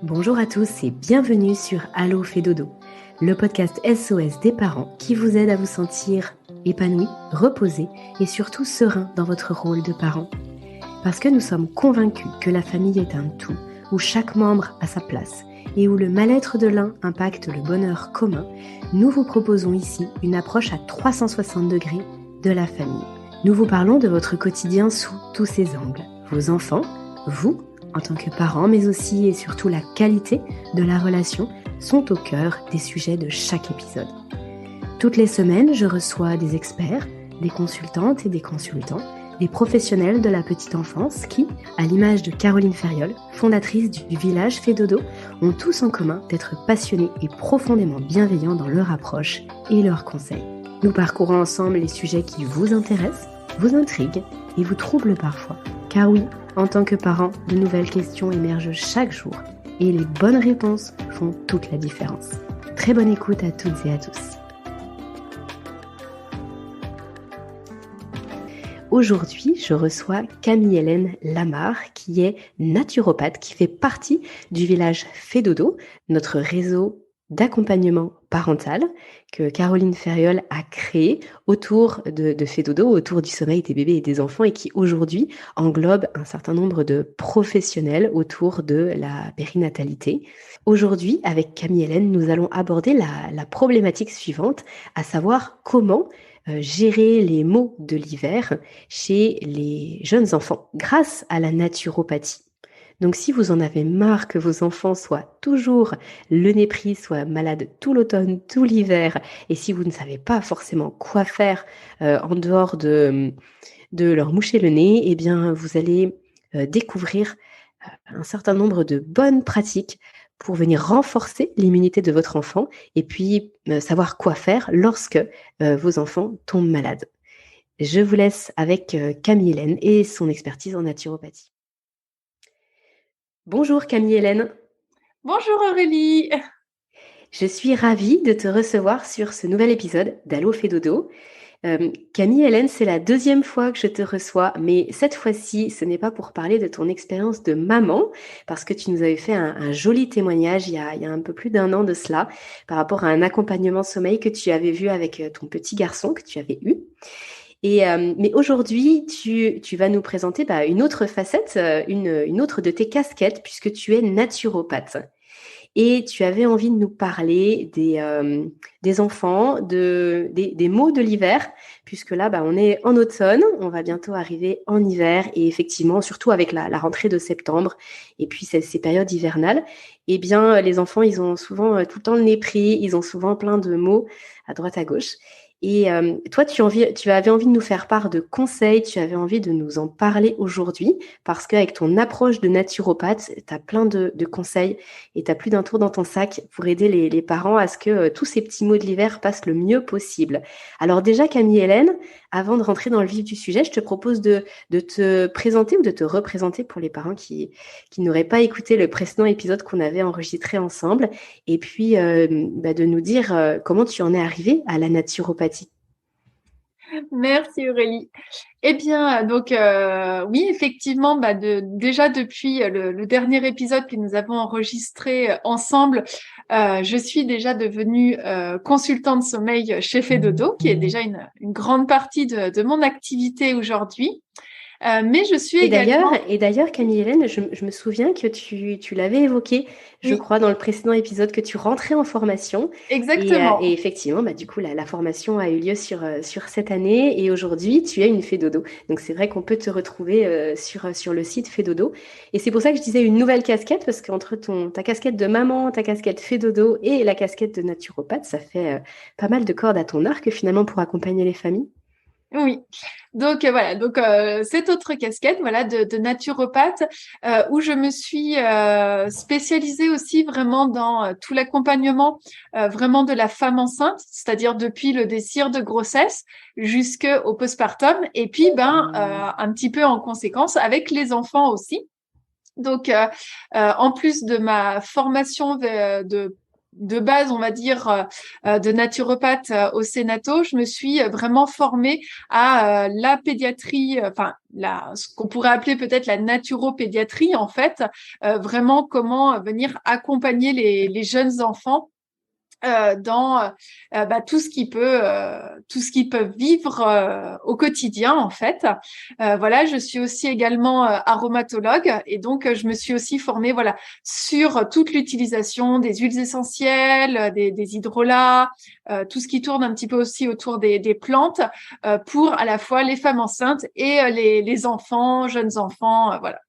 Bonjour à tous et bienvenue sur Allo fait dodo, le podcast SOS des parents qui vous aide à vous sentir épanoui, reposé et surtout serein dans votre rôle de parent. Parce que nous sommes convaincus que la famille est un tout, où chaque membre a sa place et où le mal-être de l'un impacte le bonheur commun, nous vous proposons ici une approche à 360 degrés de la famille. Nous vous parlons de votre quotidien sous tous ses angles. Vos enfants, vous, en tant que parents, mais aussi et surtout la qualité de la relation sont au cœur des sujets de chaque épisode. Toutes les semaines, je reçois des experts, des consultantes et des consultants, des professionnels de la petite enfance qui, à l'image de Caroline Ferriol, fondatrice du village Fait Dodo, ont tous en commun d'être passionnés et profondément bienveillants dans leur approche et leurs conseils. Nous parcourons ensemble les sujets qui vous intéressent, vous intriguent et vous troublent parfois. Car oui, en tant que parent, de nouvelles questions émergent chaque jour et les bonnes réponses font toute la différence. Très bonne écoute à toutes et à tous. Aujourd'hui, je reçois Camille-Hélène Lamarre, qui est naturopathe, qui fait partie du village Fait Dodo, notre réseau d'accompagnement parental que Caroline Ferriol a créé autour de Fait Dodo, autour du sommeil des bébés et des enfants et qui aujourd'hui englobe un certain nombre de professionnels autour de la périnatalité. Aujourd'hui, avec Camille-Hélène, nous allons aborder la problématique suivante, à savoir comment gérer les maux de l'hiver chez les jeunes enfants grâce à la naturopathie. Donc si vous en avez marre que vos enfants soient toujours le nez pris, soient malades tout l'automne, tout l'hiver, et si vous ne savez pas forcément quoi faire en dehors de leur moucher le nez, eh bien vous allez découvrir un certain nombre de bonnes pratiques pour venir renforcer l'immunité de votre enfant et puis savoir quoi faire lorsque vos enfants tombent malades. Je vous laisse avec Camille-Hélène et son expertise en naturopathie. Bonjour Camille-Hélène. Bonjour Aurélie. Je suis ravie de te recevoir sur ce nouvel épisode d'Allo fait dodo. Camille-Hélène, c'est la deuxième fois que je te reçois, mais cette fois-ci, ce n'est pas pour parler de ton expérience de maman, parce que tu nous avais fait un joli témoignage il y a un peu plus d'un an de cela, par rapport à un accompagnement sommeil que tu avais vu avec ton petit garçon que tu avais eu. Mais aujourd'hui, tu vas nous présenter une autre facette, une autre de tes casquettes, puisque tu es naturopathe. Et tu avais envie de nous parler des enfants, des maux de l'hiver, puisque là, on est en automne, on va bientôt arriver en hiver, et effectivement, surtout avec la rentrée de septembre, et puis ces périodes hivernales, eh bien, les enfants, ils ont souvent tout le temps le nez pris, ils ont souvent plein de maux à droite à gauche. Et toi, tu avais envie de nous faire part de conseils, tu avais envie de nous en parler aujourd'hui, parce qu'avec ton approche de naturopathe, tu as plein de conseils et tu as plus d'un tour dans ton sac pour aider les parents à ce que tous ces petits mots de l'hiver passent le mieux possible. Alors déjà, Camille-Hélène, avant de rentrer dans le vif du sujet, je te propose de te présenter ou de te représenter pour les parents qui n'auraient pas écouté le précédent épisode qu'on avait enregistré ensemble, et puis de nous dire comment tu en es arrivée à la naturopathie. Merci Aurélie. Eh bien, donc oui, effectivement, déjà depuis le dernier épisode que nous avons enregistré ensemble, je suis déjà devenue consultante sommeil chez Fait Dodo, qui est déjà une grande partie de mon activité aujourd'hui. Mais je suis également... Et d'ailleurs, Camille-Hélène, je me souviens que tu l'avais évoqué, je Oui, crois, dans le précédent épisode, que tu rentrais en formation. Et exactement. effectivement, du coup, la formation a eu lieu sur cette année. Et aujourd'hui, tu es une fée dodo. Donc, c'est vrai qu'on peut te retrouver sur le site Fée Dodo. Et c'est pour ça que je disais une nouvelle casquette, parce qu'entre ta casquette de maman, ta casquette Fée Dodo et la casquette de naturopathe, ça fait pas mal de cordes à ton arc, finalement, pour accompagner les familles. Oui, donc voilà, donc cette autre casquette, voilà, de naturopathe, où je me suis spécialisée aussi vraiment dans tout l'accompagnement vraiment de la femme enceinte, c'est-à-dire depuis le désir de grossesse jusqu'au postpartum, et puis un petit peu en conséquence avec les enfants aussi. Donc en plus de ma formation de de base, on va dire, de naturopathe au Sénato, je me suis vraiment formée à la pédiatrie, ce qu'on pourrait appeler peut-être la naturopédiatrie, en fait, vraiment comment venir accompagner les jeunes enfants dans tout ce qu'ils peuvent vivre au quotidien en fait. Voilà, je suis aussi également aromatologue et donc je me suis aussi formée voilà sur toute l'utilisation des huiles essentielles, des hydrolats, tout ce qui tourne un petit peu aussi autour des plantes pour à la fois les femmes enceintes et les enfants, jeunes enfants, voilà.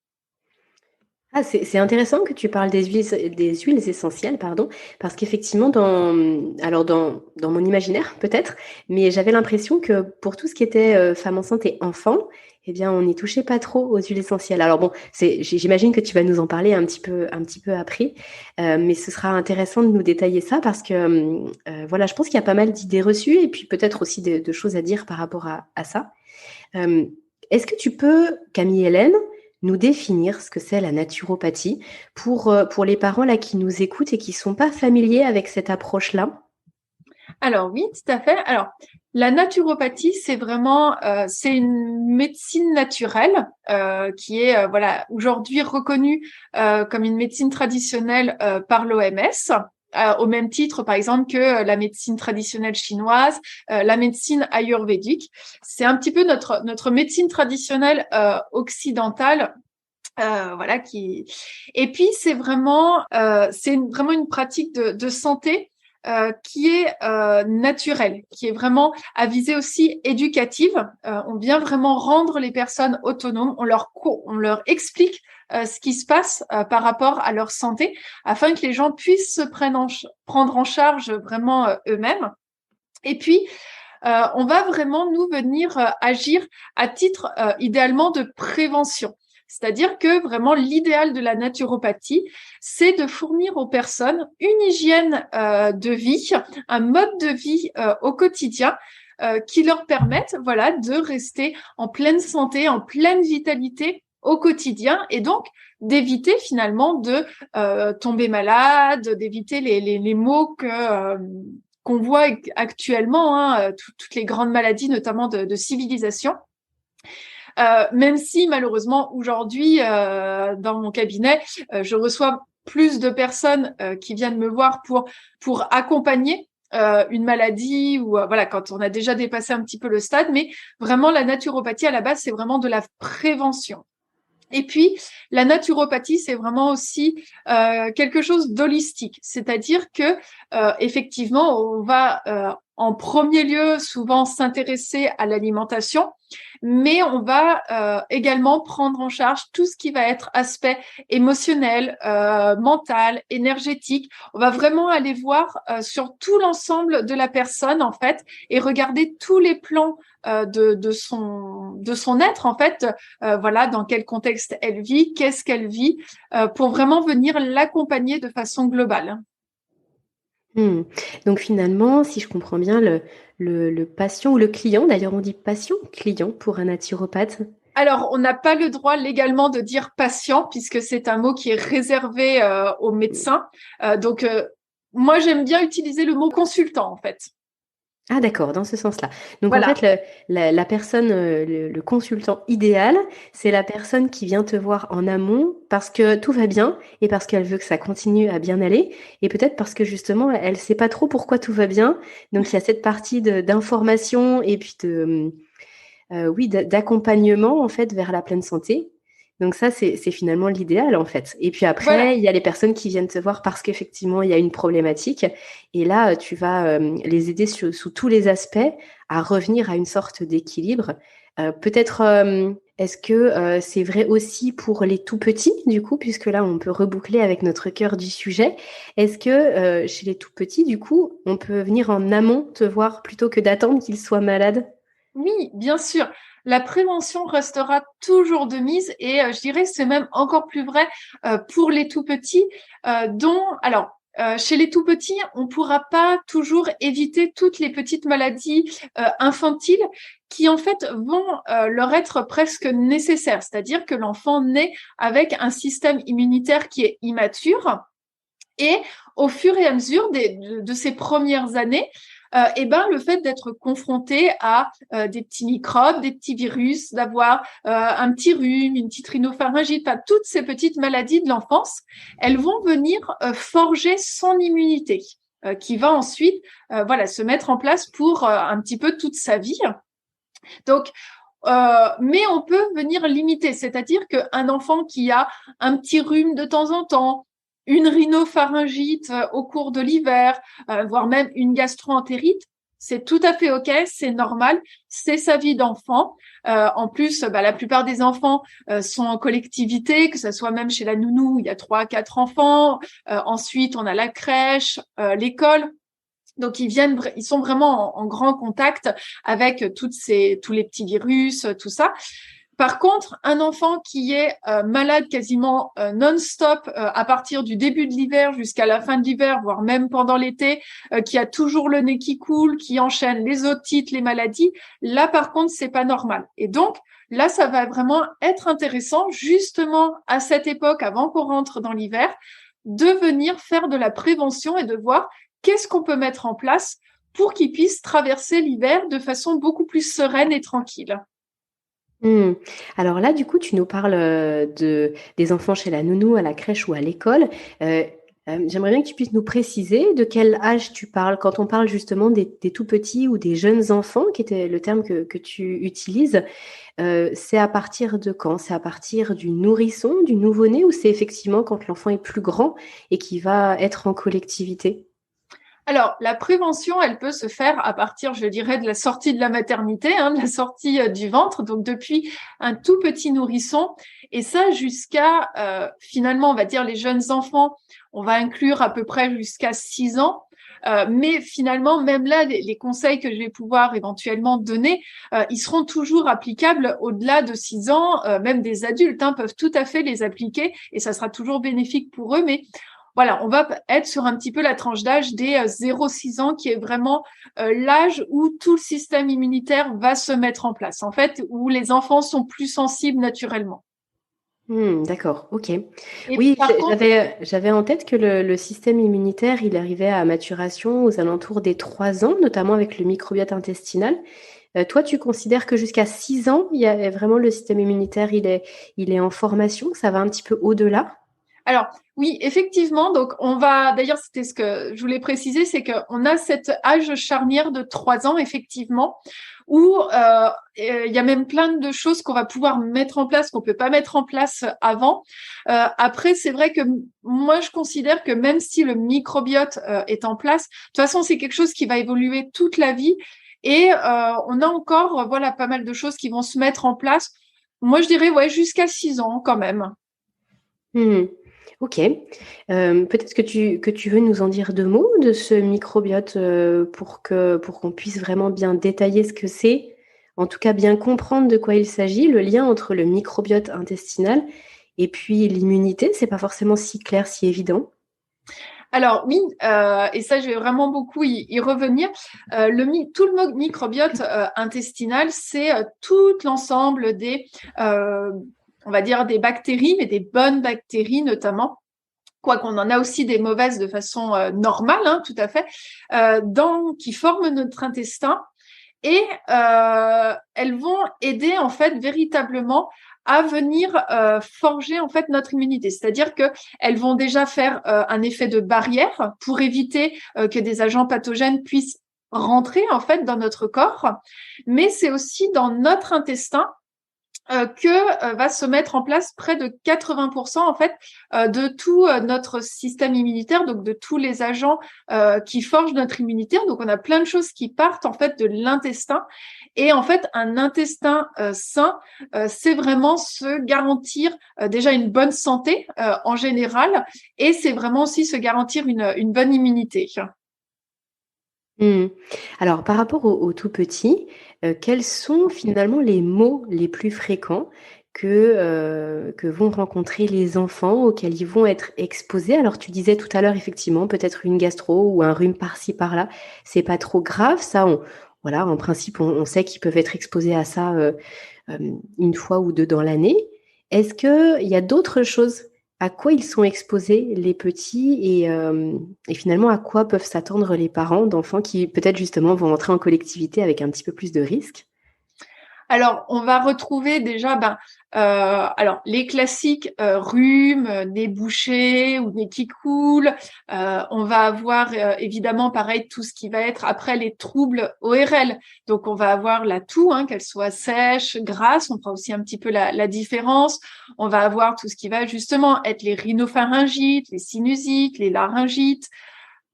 Ah, c'est intéressant que tu parles des huiles essentielles, pardon, parce qu'effectivement, dans mon imaginaire, peut-être, mais j'avais l'impression que pour tout ce qui était femme enceinte et enfant, eh bien, on n'y touchait pas trop aux huiles essentielles. Alors bon, j'imagine que tu vas nous en parler un petit peu après, mais ce sera intéressant de nous détailler ça parce que, voilà, je pense qu'il y a pas mal d'idées reçues et puis peut-être aussi de choses à dire par rapport à ça. Euh, Est-ce que tu peux, Camille Hélène, nous définir ce que c'est la naturopathie pour les parents là qui nous écoutent et qui sont pas familiers avec cette approche-là? Alors oui, tout à fait. Alors la naturopathie, c'est vraiment c'est une médecine naturelle qui est voilà aujourd'hui reconnue comme une médecine traditionnelle par l'OMS. Au même titre, par exemple, que la médecine traditionnelle chinoise, la médecine ayurvédique. C'est un petit peu notre médecine traditionnelle occidentale. Voilà qui et puis c'est vraiment une pratique de santé qui est naturelle, qui est vraiment à visée aussi éducative. On vient vraiment rendre les personnes autonomes. On leur explique ce qui se passe par rapport à leur santé, afin que les gens puissent se prendre en charge vraiment eux-mêmes. Et puis, on va vraiment nous venir agir à titre idéalement de prévention. C'est-à-dire que vraiment l'idéal de la naturopathie, c'est de fournir aux personnes une hygiène de vie, un mode de vie au quotidien qui leur permette voilà, de rester en pleine santé, en pleine vitalité au quotidien et donc d'éviter finalement de tomber malade, d'éviter les maux qu'on voit actuellement, hein, toutes les grandes maladies, notamment de civilisation. Même si malheureusement aujourd'hui dans mon cabinet, je reçois plus de personnes qui viennent me voir pour accompagner une maladie ou voilà quand on a déjà dépassé un petit peu le stade, mais vraiment la naturopathie à la base c'est vraiment de la prévention. Et puis, la naturopathie, c'est vraiment aussi quelque chose d'holistique, c'est-à-dire que effectivement, on va en premier lieu souvent s'intéresser à l'alimentation, mais on va également prendre en charge tout ce qui va être aspect émotionnel, mental, énergétique. On va vraiment aller voir sur tout l'ensemble de la personne en fait et regarder tous les plans de son être en fait, voilà dans quel contexte elle vit, qu'est-ce qu'elle vit, pour vraiment venir l'accompagner de façon globale. Hmm. Donc finalement, si je comprends bien, le patient ou le client, d'ailleurs on dit patient, client pour un naturopathe. Alors, on n'a pas le droit légalement de dire patient puisque c'est un mot qui est réservé aux médecins. Moi, j'aime bien utiliser le mot consultant en fait. Ah d'accord, dans ce sens-là. Donc en Voilà. fait, la personne, le consultant idéal, c'est la personne qui vient te voir en amont parce que tout va bien et parce qu'elle veut que ça continue à bien aller et peut-être parce que justement, elle sait pas trop pourquoi tout va bien. Donc il y a cette partie d'information et puis oui, d'accompagnement en fait vers la pleine santé. Donc ça, c'est finalement l'idéal en fait. Et puis Voilà. après, il y a les personnes qui viennent te voir parce qu'effectivement, il y a une problématique. Et là, tu vas les aider sous tous les aspects à revenir à une sorte d'équilibre. Peut-être, est-ce que c'est vrai aussi pour les tout petits, du coup, puisque là, on peut reboucler avec notre cœur du sujet. Est-ce que chez les tout petits, du coup, on peut venir en amont te voir plutôt que d'attendre qu'ils soient malades? Oui, bien sûr. La prévention restera toujours de mise et je dirais que c'est même encore plus vrai pour les tout petits, chez les tout petits, on pourra pas toujours éviter toutes les petites maladies infantiles qui en fait vont leur être presque nécessaires. C'est-à-dire que l'enfant naît avec un système immunitaire qui est immature Et au fur et à mesure de ces premières années, le fait d'être confronté à des petits microbes, des petits virus, d'avoir un petit rhume, une petite rhinopharyngite, toutes ces petites maladies de l'enfance, elles vont venir forger son immunité, qui va ensuite se mettre en place pour un petit peu toute sa vie. Donc, mais on peut venir limiter, c'est-à-dire qu'un enfant qui a un petit rhume de temps en temps, une rhinopharyngite au cours de l'hiver, voire même une gastro-entérite, c'est tout à fait OK, c'est normal, c'est sa vie d'enfant. En plus, la plupart des enfants sont en collectivité, que ce soit même chez la nounou, il y a 3-4 enfants. Ensuite, on a la crèche, l'école. Donc ils sont vraiment en grand contact avec tous les petits virus, tout ça. Par contre, un enfant qui est malade quasiment non-stop à partir du début de l'hiver jusqu'à la fin de l'hiver, voire même pendant l'été, qui a toujours le nez qui coule, qui enchaîne les otites, les maladies, là par contre, c'est pas normal. Et donc, là, ça va vraiment être intéressant, justement à cette époque, avant qu'on rentre dans l'hiver, de venir faire de la prévention et de voir qu'est-ce qu'on peut mettre en place pour qu'ils puissent traverser l'hiver de façon beaucoup plus sereine et tranquille. Alors là, du coup, tu nous parles des enfants chez la nounou, à la crèche ou à l'école. J'aimerais bien que tu puisses nous préciser de quel âge tu parles quand on parle justement des tout petits ou des jeunes enfants, qui était le terme que tu utilises. C'est à partir de quand? C'est à partir du nourrisson, du nouveau-né, ou c'est effectivement quand l'enfant est plus grand et qui va être en collectivité? Alors, la prévention, elle peut se faire à partir, je dirais, de la sortie de la maternité, de la sortie du ventre, donc depuis un tout petit nourrisson, et ça jusqu'à, finalement, on va dire les jeunes enfants, on va inclure à peu près jusqu'à 6 ans. Mais finalement, même là, les conseils que je vais pouvoir éventuellement donner, ils seront toujours applicables au-delà de 6 ans. Même des adultes peuvent tout à fait les appliquer et ça sera toujours bénéfique pour eux. Mais voilà, on va être sur un petit peu la tranche d'âge des 0-6 ans, qui est vraiment l'âge où tout le système immunitaire va se mettre en place, en fait, où les enfants sont plus sensibles naturellement. D'accord, OK. Et Oui, par contre, j'avais en tête que le système immunitaire, il arrivait à maturation aux alentours des 3 ans, notamment avec le microbiote intestinal. Toi, tu considères que jusqu'à 6 ans, il y a vraiment le système immunitaire, il est en formation, ça va un petit peu au-delà? alors, oui, effectivement. Donc, d'ailleurs, c'était ce que je voulais préciser, c'est qu'on a cet âge charnière de 3 ans, effectivement, où il y a même plein de choses qu'on va pouvoir mettre en place, qu'on peut pas mettre en place avant. Après, c'est vrai que moi, je considère que même si le microbiote est en place, de toute façon, c'est quelque chose qui va évoluer toute la vie. Et on a encore, pas mal de choses qui vont se mettre en place. Moi, je dirais, ouais, jusqu'à 6 ans quand même. Mmh. OK. Peut-être que tu veux nous en dire 2 mots de ce microbiote, pour qu'on puisse vraiment bien détailler ce que c'est, en tout cas bien comprendre de quoi il s'agit, le lien entre le microbiote intestinal et puis l'immunité, c'est pas forcément si clair, si évident. Alors oui, et ça je vais vraiment beaucoup y revenir. Tout le microbiote intestinal, c'est tout l'ensemble on va dire des bactéries, mais des bonnes bactéries notamment. Quoi qu'on en a aussi des mauvaises de façon normale, tout à fait, qui forment notre intestin. Et elles vont aider en fait véritablement à venir forger en fait notre immunité. C'est-à-dire que elles vont déjà faire un effet de barrière pour éviter que des agents pathogènes puissent rentrer en fait dans notre corps, mais c'est aussi dans notre intestin que va se mettre en place près de 80% en fait de tout notre système immunitaire, donc de tous les agents qui forgent notre immunité. Donc on a plein de choses qui partent en fait de l'intestin. Et en fait, un intestin sain, c'est vraiment se garantir déjà une bonne santé en général, et c'est vraiment aussi se garantir une bonne immunité. Mmh. Alors par rapport aux tout petits, quels sont finalement les maux les plus fréquents que vont rencontrer les enfants, auxquels ils vont être exposés? Alors tu disais tout à l'heure effectivement peut-être une gastro ou un rhume par-ci par-là, c'est pas trop grave ça, voilà, en principe on sait qu'ils peuvent être exposés à ça, 1 fois ou 2 dans l'année. Est-ce qu'il y a d'autres choses à quoi ils sont exposés, les petits, et finalement, à quoi peuvent s'attendre les parents d'enfants qui, peut-être, justement, vont entrer en collectivité avec un petit peu plus de risques? Alors, on va retrouver déjà alors les classiques rhume, nez bouché ou nez qui coule. On va avoir évidemment pareil tout ce qui va être après les troubles ORL. Donc on va avoir la toux, qu'elle soit sèche, grasse. On fera aussi un petit peu la différence. On va avoir tout ce qui va justement être les rhinopharyngites, les sinusites, les laryngites.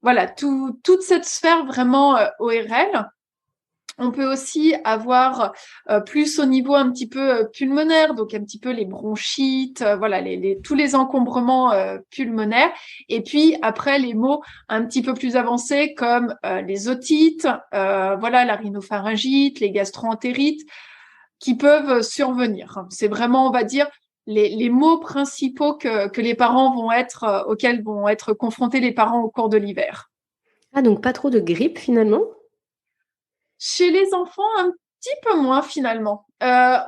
Voilà, toute cette sphère vraiment ORL. On peut aussi avoir plus au niveau un petit peu pulmonaire, donc un petit peu les bronchites, voilà, tous les encombrements pulmonaires. Et puis après les maux un petit peu plus avancés comme les otites, voilà, la rhinopharyngite, les gastroentérites, qui peuvent survenir. C'est vraiment, on va dire, les maux principaux que les parents vont être, auxquels vont être confrontés les parents au cours de l'hiver. Ah, donc pas trop de grippe, finalement? Chez les enfants, un petit peu moins finalement.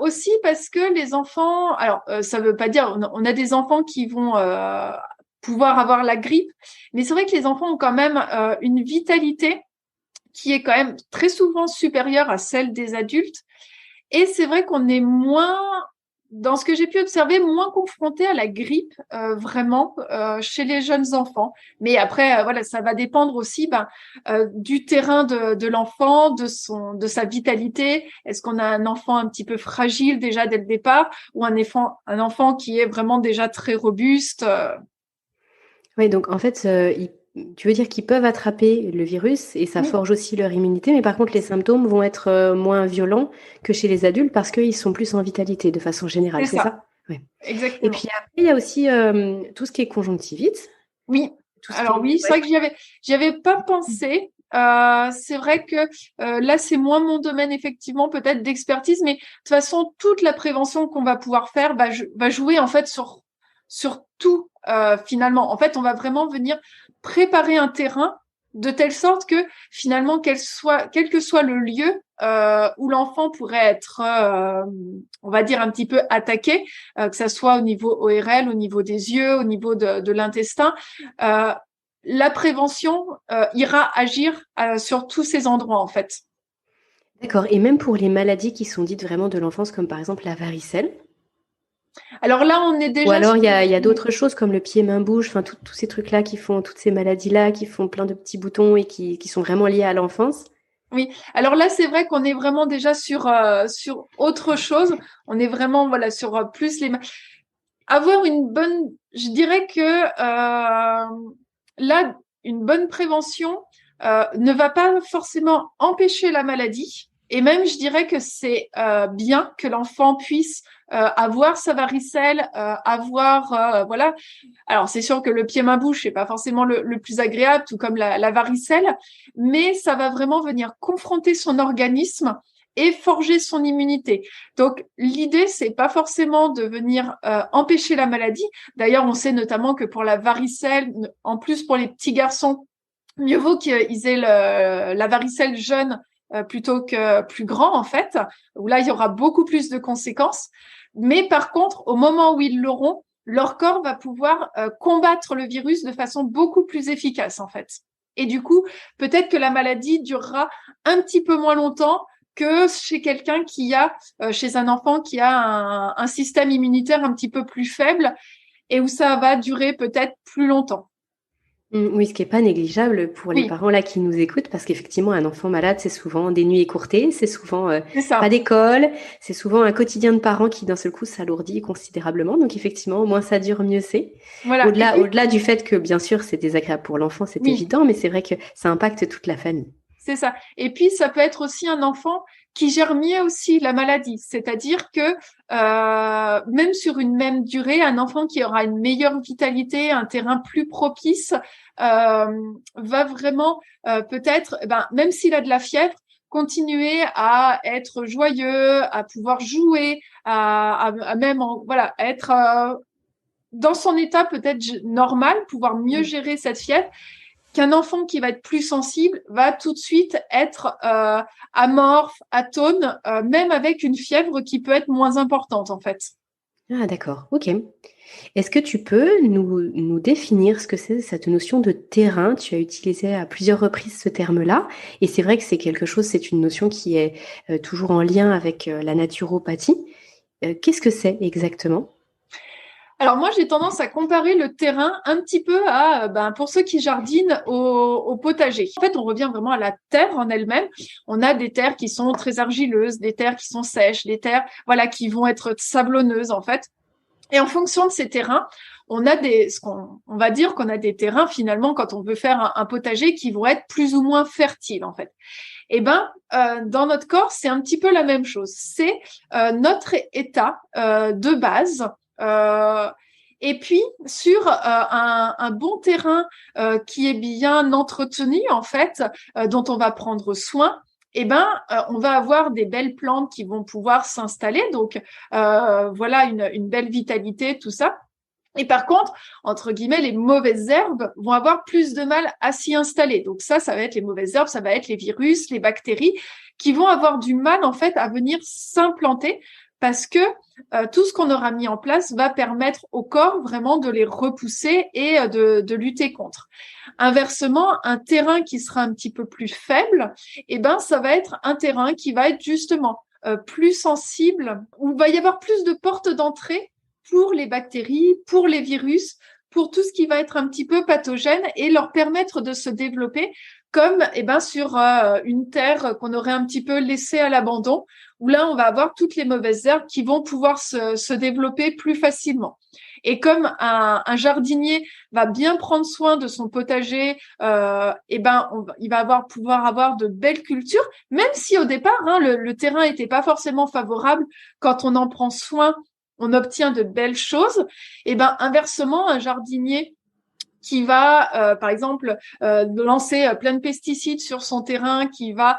Aussi parce que les enfants, alors ça veut pas dire, on a des enfants qui vont pouvoir avoir la grippe, mais c'est vrai que les enfants ont quand même une vitalité qui est quand même très souvent supérieure à celle des adultes. Et c'est vrai qu'on est moins, dans ce que j'ai pu observer, moins confronté à la grippe vraiment chez les jeunes enfants. Mais après, voilà, ça va dépendre aussi du terrain de l'enfant, de sa vitalité. Est-ce qu'on a un enfant un petit peu fragile déjà dès le départ ou un enfant qui est vraiment déjà très robuste Oui, donc en fait, tu veux dire qu'ils peuvent attraper le virus et ça Oui, forge aussi leur immunité, mais par contre, les symptômes vont être moins violents que chez les adultes parce qu'ils sont plus en vitalité de façon générale, c'est c'est ça, ça? Ouais. Et puis exactement. après, il y a aussi tout ce qui est conjonctivite, Oui, tout ce qui alors est... oui, c'est Ouais. vrai que j'y avais pas pensé. C'est vrai que là, c'est moins mon domaine effectivement peut-être d'expertise, mais de toute façon, toute la prévention qu'on va pouvoir faire va jouer en fait sur tout finalement. En fait, on va vraiment venir préparer un terrain de telle sorte que finalement, quel que soit le lieu où l'enfant pourrait être, on va dire un petit peu attaqué, que ça soit au niveau ORL, au niveau des yeux, au niveau de l'intestin. Euh, la prévention ira agir sur tous ces endroits en fait. D'accord. Et même pour les maladies qui sont dites vraiment de l'enfance, comme par exemple la varicelle, Alors là, on est ou déjà alors sur... il y a d'autres choses comme le pied-main-bouche, enfin tous ces trucs-là qui font, toutes ces maladies-là qui font plein de petits boutons et qui sont vraiment liés à l'enfance. Oui, alors là, c'est vrai qu'on est vraiment déjà sur autre chose. On est vraiment voilà sur plus avoir une bonne, je dirais que là, une bonne prévention ne va pas forcément empêcher la maladie. Et même, je dirais que c'est bien que l'enfant puisse avoir sa varicelle, avoir voilà. Alors c'est sûr que le pied-main-bouche c'est pas forcément le plus agréable, tout comme la varicelle, mais ça va vraiment venir confronter son organisme et forger son immunité. Donc l'idée c'est pas forcément de venir empêcher la maladie. D'ailleurs, on sait notamment que pour la varicelle, en plus pour les petits garçons, mieux vaut qu'ils aient la varicelle jeune plutôt que plus grand en fait, où là il y aura beaucoup plus de conséquences. Mais par contre, au moment où ils l'auront, leur corps va pouvoir combattre le virus de façon beaucoup plus efficace en fait. Et du coup, peut-être que la maladie durera un petit peu moins longtemps que chez quelqu'un qui a, chez un enfant qui a un système immunitaire un petit peu plus faible et où ça va durer peut-être plus longtemps. Oui, ce qui est pas négligeable pour les Oui, parents là qui nous écoutent, parce qu'effectivement, un enfant malade, c'est souvent des nuits écourtées, c'est souvent c'est pas ça. d'école, c'est souvent un quotidien de parents qui d'un seul coup s'alourdit considérablement. Donc effectivement, moins ça dure, mieux c'est. Voilà. Et puis, Au-delà du fait que bien sûr c'est désagréable pour l'enfant, c'est oui, évident, mais c'est vrai que ça impacte toute la famille. c'est ça. Et puis, ça peut être aussi un enfant qui gère mieux aussi la maladie. C'est-à-dire que même sur une même durée, un enfant qui aura une meilleure vitalité, un terrain plus propice, va vraiment peut-être, même s'il a de la fièvre, continuer à être joyeux, à pouvoir jouer, à même voilà, être dans son état peut-être normal, pouvoir mieux gérer cette fièvre qu'un enfant qui va être plus sensible va tout de suite être amorphe, atone, même avec une fièvre qui peut être moins importante en fait. Ah d'accord, OK. Est-ce que tu peux nous définir ce que c'est cette notion de terrain? Tu as utilisé à plusieurs reprises ce terme-là et c'est vrai que c'est une notion qui est, toujours en lien avec, la naturopathie. Qu'est-ce que c'est exactement? Alors moi, j'ai tendance à comparer le terrain un petit peu à, pour ceux qui jardinent au potager. En fait, on revient vraiment à la terre en elle-même. On a des terres qui sont très argileuses, des terres qui sont sèches, des terres, voilà, qui vont être sablonneuses en fait. Et en fonction de ces terrains, on a on va dire qu'on a des terrains finalement quand on veut faire un potager qui vont être plus ou moins fertiles en fait. Eh ben, dans notre corps, c'est un petit peu la même chose. C'est notre état de base. Euh, et puis, sur un bon terrain qui est bien entretenu, en fait, dont on va prendre soin, eh ben, on va avoir des belles plantes qui vont pouvoir s'installer. Donc, voilà, une belle vitalité, tout ça. Et par contre, entre guillemets, les mauvaises herbes vont avoir plus de mal à s'y installer. Donc ça va être les mauvaises herbes, ça va être les virus, les bactéries qui vont avoir du mal en fait à venir s'implanter parce que tout ce qu'on aura mis en place va permettre au corps vraiment de les repousser et de lutter contre. Inversement, un terrain qui sera un petit peu plus faible, eh ben ça va être un terrain qui va être justement plus sensible, où il va y avoir plus de portes d'entrée pour les bactéries, pour les virus, pour tout ce qui va être un petit peu pathogène et leur permettre de se développer comme sur une terre qu'on aurait un petit peu laissée à l'abandon, où là, on va avoir toutes les mauvaises herbes qui vont pouvoir se développer plus facilement. Et comme un jardinier va bien prendre soin de son potager, il va pouvoir avoir de belles cultures, même si au départ, le terrain n'était pas forcément favorable. Quand on en prend soin, on obtient de belles choses. Et inversement, un jardinier qui va, par exemple, lancer plein de pesticides sur son terrain, qui va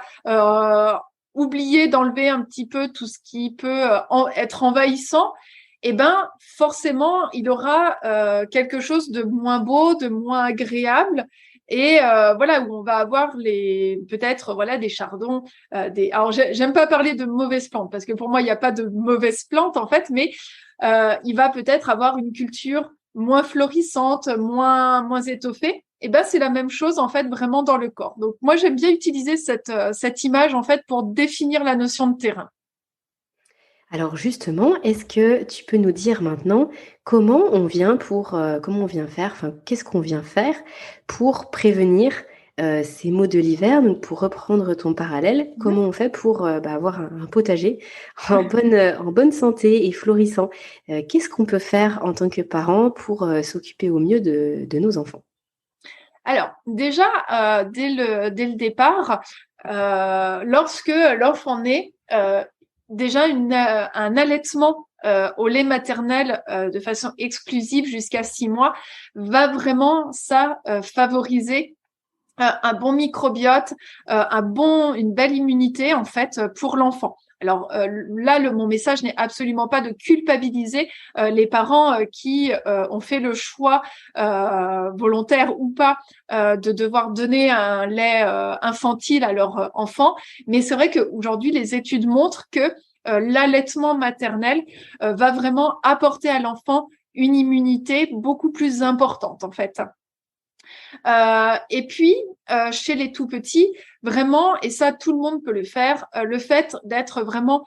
oublier d'enlever un petit peu tout ce qui peut être envahissant, forcément, il aura quelque chose de moins beau, de moins agréable. Et voilà, où on va avoir peut-être voilà des chardons, alors j'aime pas parler de mauvaises plantes parce que pour moi il n'y a pas de mauvaises plantes en fait, mais il va peut-être avoir une culture moins florissante, moins étoffée. Et c'est la même chose en fait vraiment dans le corps. Donc moi j'aime bien utiliser cette image en fait pour définir la notion de terrain. Alors justement, est-ce que tu peux nous dire maintenant comment on vient faire, enfin, qu'est-ce qu'on vient faire pour prévenir, ces maux de l'hiver? Donc pour reprendre ton parallèle, Mhm. comment on fait pour, avoir un potager en bonne santé et florissant? Qu'est-ce qu'on peut faire en tant que parents pour, s'occuper au mieux de nos enfants? Alors déjà dès le départ, lorsque l'enfant naît, déjà un allaitement au lait maternel de façon exclusive jusqu'à 6 mois va vraiment ça favoriser un bon microbiote, une belle immunité en fait pour l'enfant. Alors là, mon message n'est absolument pas de culpabiliser les parents qui ont fait le choix volontaire ou pas de devoir donner un lait infantile à leur enfant, mais c'est vrai qu'aujourd'hui les études montrent que l'allaitement maternel va vraiment apporter à l'enfant une immunité beaucoup plus importante en fait. Et puis, chez les tout petits, vraiment, et ça tout le monde peut le faire, le fait d'être vraiment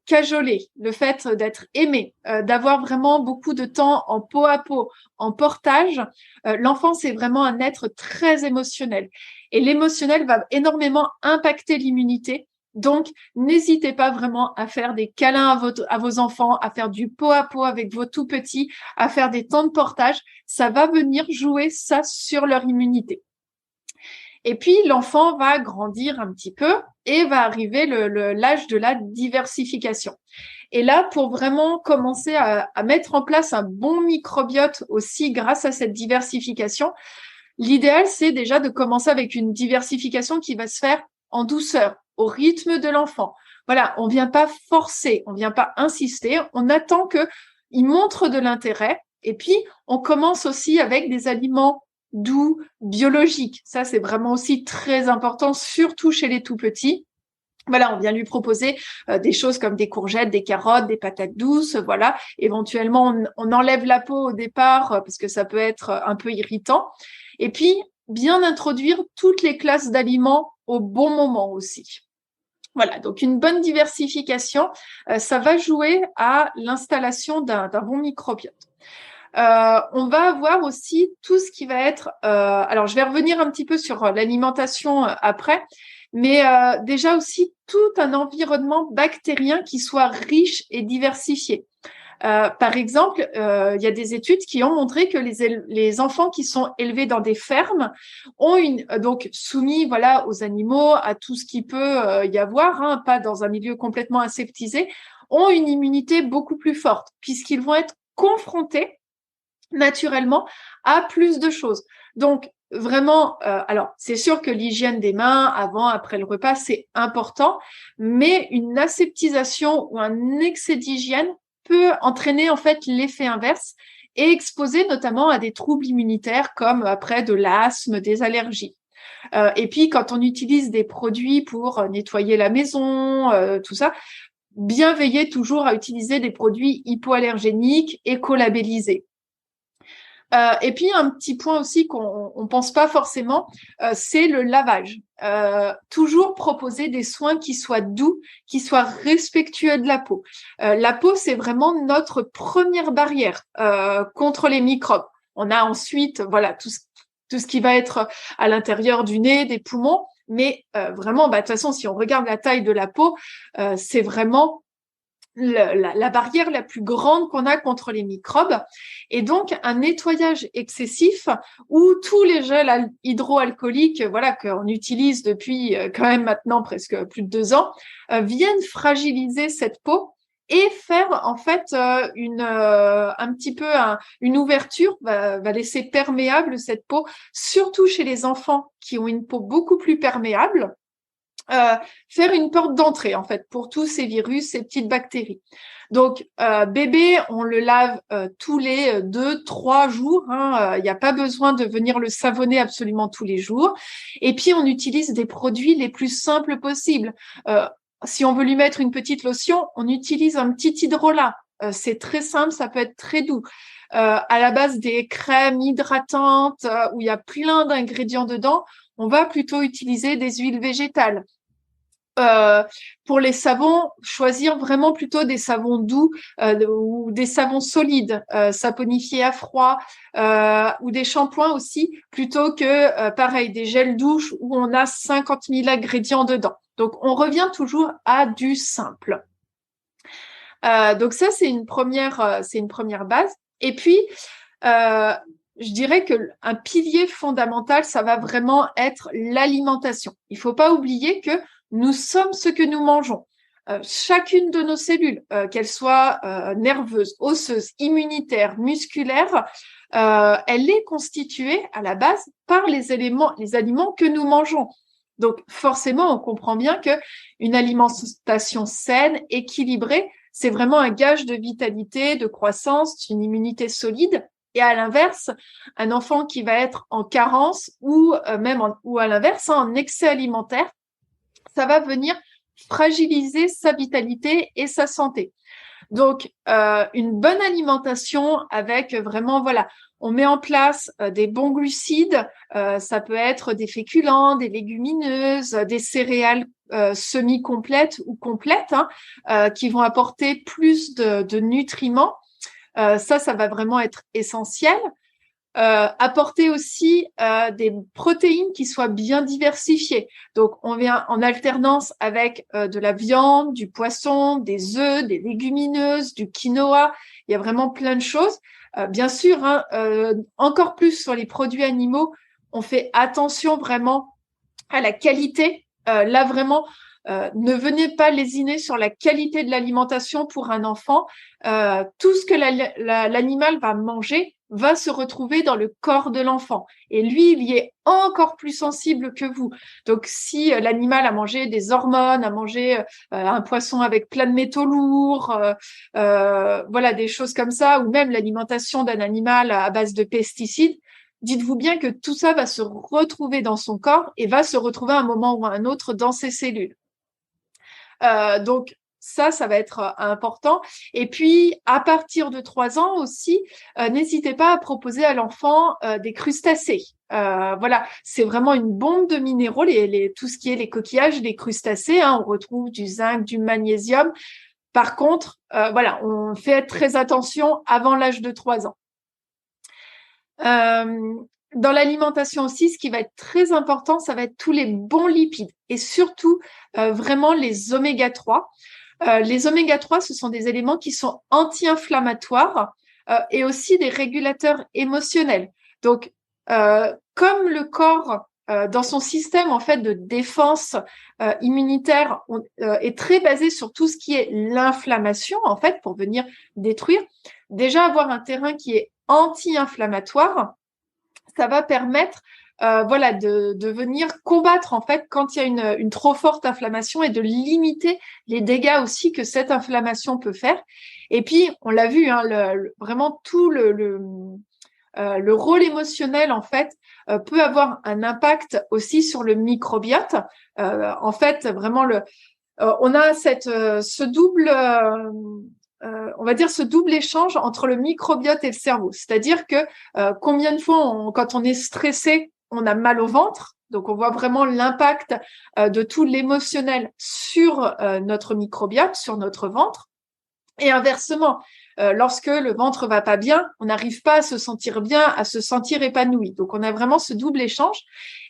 cajolé, le fait d'être aimé, d'avoir vraiment beaucoup de temps en peau à peau, en portage, l'enfant c'est vraiment un être très émotionnel. Et l'émotionnel va énormément impacter l'immunité. Donc, n'hésitez pas vraiment à faire des câlins à vos enfants, à faire du pot à pot avec vos tout petits, à faire des temps de portage. Ça va venir jouer ça sur leur immunité. Et puis, l'enfant va grandir un petit peu et va arriver l'âge de la diversification. Et là, pour vraiment commencer à mettre en place un bon microbiote aussi grâce à cette diversification, l'idéal, c'est déjà de commencer avec une diversification qui va se faire en douceur, au rythme de l'enfant. Voilà, on vient pas forcer, on vient pas insister, on attend que il montre de l'intérêt. Et puis, on commence aussi avec des aliments doux, biologiques. Ça, c'est vraiment aussi très important, surtout chez les tout petits. Voilà, on vient lui proposer des choses comme des courgettes, des carottes, des patates douces, voilà. Éventuellement, on enlève la peau au départ parce que ça peut être un peu irritant. Et puis, bien introduire toutes les classes d'aliments au bon moment aussi. Voilà, donc une bonne diversification, ça va jouer à l'installation d'un bon microbiote. On va avoir aussi tout ce qui va être... alors, je vais revenir un petit peu sur l'alimentation après, mais déjà aussi tout un environnement bactérien qui soit riche et diversifié. Par exemple, il y a des études qui ont montré que les enfants qui sont élevés dans des fermes ont donc soumis voilà aux animaux, à tout ce qui peut y avoir, hein, pas dans un milieu complètement aseptisé, ont une immunité beaucoup plus forte puisqu'ils vont être confrontés naturellement à plus de choses. Donc vraiment, alors c'est sûr que l'hygiène des mains avant, après le repas, c'est important, mais une aseptisation ou un excès d'hygiène peut entraîner en fait l'effet inverse et exposer notamment à des troubles immunitaires comme après de l'asthme, des allergies. Et puis quand on utilise des produits pour nettoyer la maison, tout ça, bien veiller toujours à utiliser des produits hypoallergéniques écolabellisés. Et puis un petit point aussi qu'on pense pas forcément, c'est le lavage. Toujours proposer des soins qui soient doux, qui soient respectueux de la peau. La peau, c'est vraiment notre première barrière contre les microbes. On a ensuite, voilà, tout ce qui va être à l'intérieur du nez, des poumons, mais vraiment, de toute façon, si on regarde la taille de la peau, c'est vraiment la barrière la plus grande qu'on a contre les microbes. Et donc, un nettoyage excessif où tous les gels hydroalcooliques, voilà, qu'on utilise depuis quand même maintenant presque plus de 2 ans, viennent fragiliser cette peau et faire en fait un petit peu une ouverture, va laisser perméable cette peau, surtout chez les enfants qui ont une peau beaucoup plus perméable. Faire une porte d'entrée en fait pour tous ces virus, ces petites bactéries. Donc bébé, on le lave tous les 2-3 jours. Il n'y a pas besoin de venir le savonner absolument tous les jours. Et puis on utilise des produits les plus simples possibles. Si on veut lui mettre une petite lotion, on utilise un petit hydrolat. C'est très simple, ça peut être très doux. À la base des crèmes hydratantes où il y a plein d'ingrédients dedans, on va plutôt utiliser des huiles végétales. Pour les savons, choisir vraiment plutôt des savons doux ou des savons solides, saponifiés à froid, ou des shampoings aussi, plutôt que, pareil, des gels douche où on a 50 000 ingrédients dedans. Donc, on revient toujours à du simple. Donc ça, c'est une première base. Et puis, je dirais que un pilier fondamental, ça va vraiment être l'alimentation. Il faut pas oublier que nous sommes ce que nous mangeons. Chacune de nos cellules, qu'elles soient nerveuses, osseuses, immunitaires, musculaires, elle est constituée à la base par les aliments que nous mangeons. Donc forcément, on comprend bien que une alimentation saine, équilibrée, c'est vraiment un gage de vitalité, de croissance, d'une immunité solide. Et à l'inverse, un enfant qui va être en carence ou ou à l'inverse, en excès alimentaire, ça va venir fragiliser sa vitalité et sa santé. Donc, une bonne alimentation avec vraiment, voilà, on met en place des bons glucides, ça peut être des féculents, des légumineuses, des céréales semi-complètes ou complètes, qui vont apporter plus de nutriments. Ça va vraiment être essentiel. Apporter aussi des protéines qui soient bien diversifiées. Donc, on vient en alternance avec de la viande, du poisson, des œufs, des légumineuses, du quinoa. Il y a vraiment plein de choses. Bien sûr, encore plus sur les produits animaux, on fait attention vraiment à la qualité. Là, vraiment, ne venez pas lésiner sur la qualité de l'alimentation pour un enfant. Tout ce que l'animal va manger va se retrouver dans le corps de l'enfant. Et lui, il y est encore plus sensible que vous. Donc, si l'animal a mangé des hormones, a mangé un poisson avec plein de métaux lourds, voilà, des choses comme ça, ou même l'alimentation d'un animal à base de pesticides, dites-vous bien que tout ça va se retrouver dans son corps et va se retrouver à un moment ou à un autre dans ses cellules. Donc, ça va être important. Et puis, à partir de 3 ans aussi, n'hésitez pas à proposer à l'enfant des crustacés. Voilà, c'est vraiment une bombe de minéraux, tout ce qui est les coquillages, les crustacés. Hein, on retrouve du zinc, du magnésium. Par contre, voilà, on fait très attention avant l'âge de 3 ans. Dans l'alimentation aussi, ce qui va être très important, ça va être tous les bons lipides et surtout vraiment les oméga 3. Les oméga 3, ce sont des éléments qui sont anti-inflammatoires et aussi des régulateurs émotionnels. Donc, comme le corps, dans son système en fait de défense immunitaire, est très basé sur tout ce qui est l'inflammation en fait pour venir détruire. Déjà avoir un terrain qui est anti-inflammatoire, ça va permettre voilà, de venir combattre en fait quand il y a une trop forte inflammation et de limiter les dégâts aussi que cette inflammation peut faire. Et puis, on l'a vu, hein, vraiment tout le rôle émotionnel en fait peut avoir un impact aussi sur le microbiote. En fait, vraiment on a ce double on va dire ce double échange entre le microbiote et le cerveau. C'est-à-dire que combien de fois, quand on est stressé, on a mal au ventre. Donc, on voit vraiment l'impact de tout l'émotionnel sur notre microbiote, sur notre ventre. Et inversement, lorsque le ventre va pas bien, on n'arrive pas à se sentir bien, à se sentir épanoui. Donc, on a vraiment ce double échange.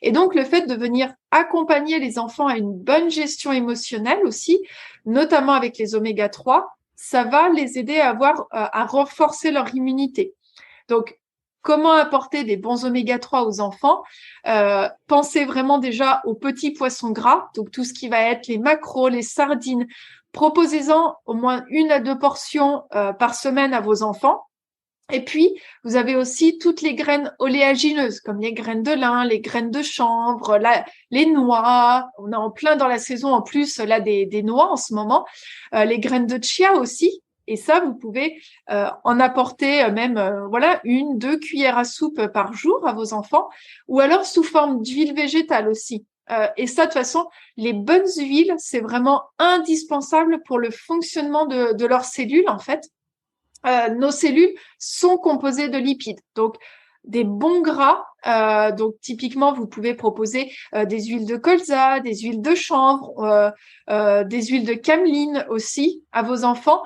Et donc, le fait de venir accompagner les enfants à une bonne gestion émotionnelle aussi, notamment avec les oméga 3, ça va les aider à renforcer leur immunité. Donc, comment apporter des bons oméga 3 aux enfants? Pensez vraiment déjà aux petits poissons gras, donc tout ce qui va être les maquereaux, les sardines. Proposez-en au moins 1 à 2 portions par semaine à vos enfants. Et puis, vous avez aussi toutes les graines oléagineuses, comme les graines de lin, les graines de chanvre, les noix. On est en plein dans la saison, en plus, là, des noix en ce moment. Les graines de chia aussi. Et ça, vous pouvez en apporter même, 1, 2 cuillères à soupe par jour à vos enfants, ou alors sous forme d'huile végétale aussi. Et ça, de toute façon, les bonnes huiles, c'est vraiment indispensable pour le fonctionnement de leurs cellules, en fait. Nos cellules sont composées de lipides. Donc, des bons gras. Donc, typiquement, vous pouvez proposer des huiles de colza, des huiles de chanvre, des huiles de cameline aussi à vos enfants,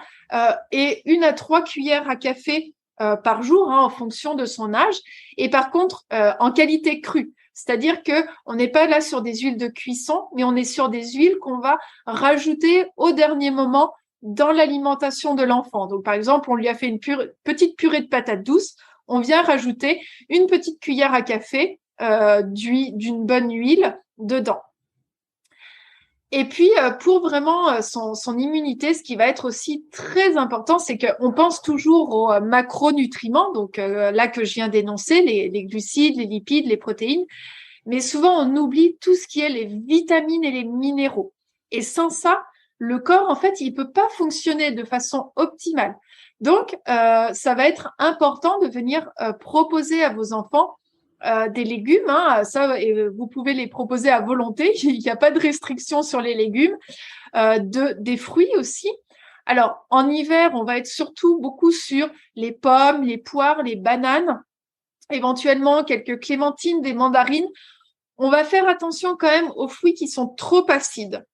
et 1 à 3 cuillères à café par jour, hein, en fonction de son âge. Et par contre, en qualité crue. C'est-à-dire que on n'est pas là sur des huiles de cuisson, mais on est sur des huiles qu'on va rajouter au dernier moment dans l'alimentation de l'enfant. Donc, par exemple, on lui a fait une petite purée de patates douces. On vient rajouter 1 petite cuillère à café d'une bonne huile dedans. Et puis, pour vraiment son immunité, ce qui va être aussi très important, c'est qu'on pense toujours aux macronutriments, donc là que je viens d'énoncer, les glucides, les lipides, les protéines. Mais souvent, on oublie tout ce qui est les vitamines et les minéraux. Et sans ça, le corps, en fait, il peut pas fonctionner de façon optimale. Donc, ça va être important de venir proposer à vos enfants des légumes. Hein, ça, et vous pouvez les proposer à volonté. Il n'y a pas de restriction sur les légumes. Des fruits aussi. Alors, en hiver, on va être surtout beaucoup sur les pommes, les poires, les bananes, éventuellement quelques clémentines, des mandarines. On va faire attention quand même aux fruits qui sont trop acides,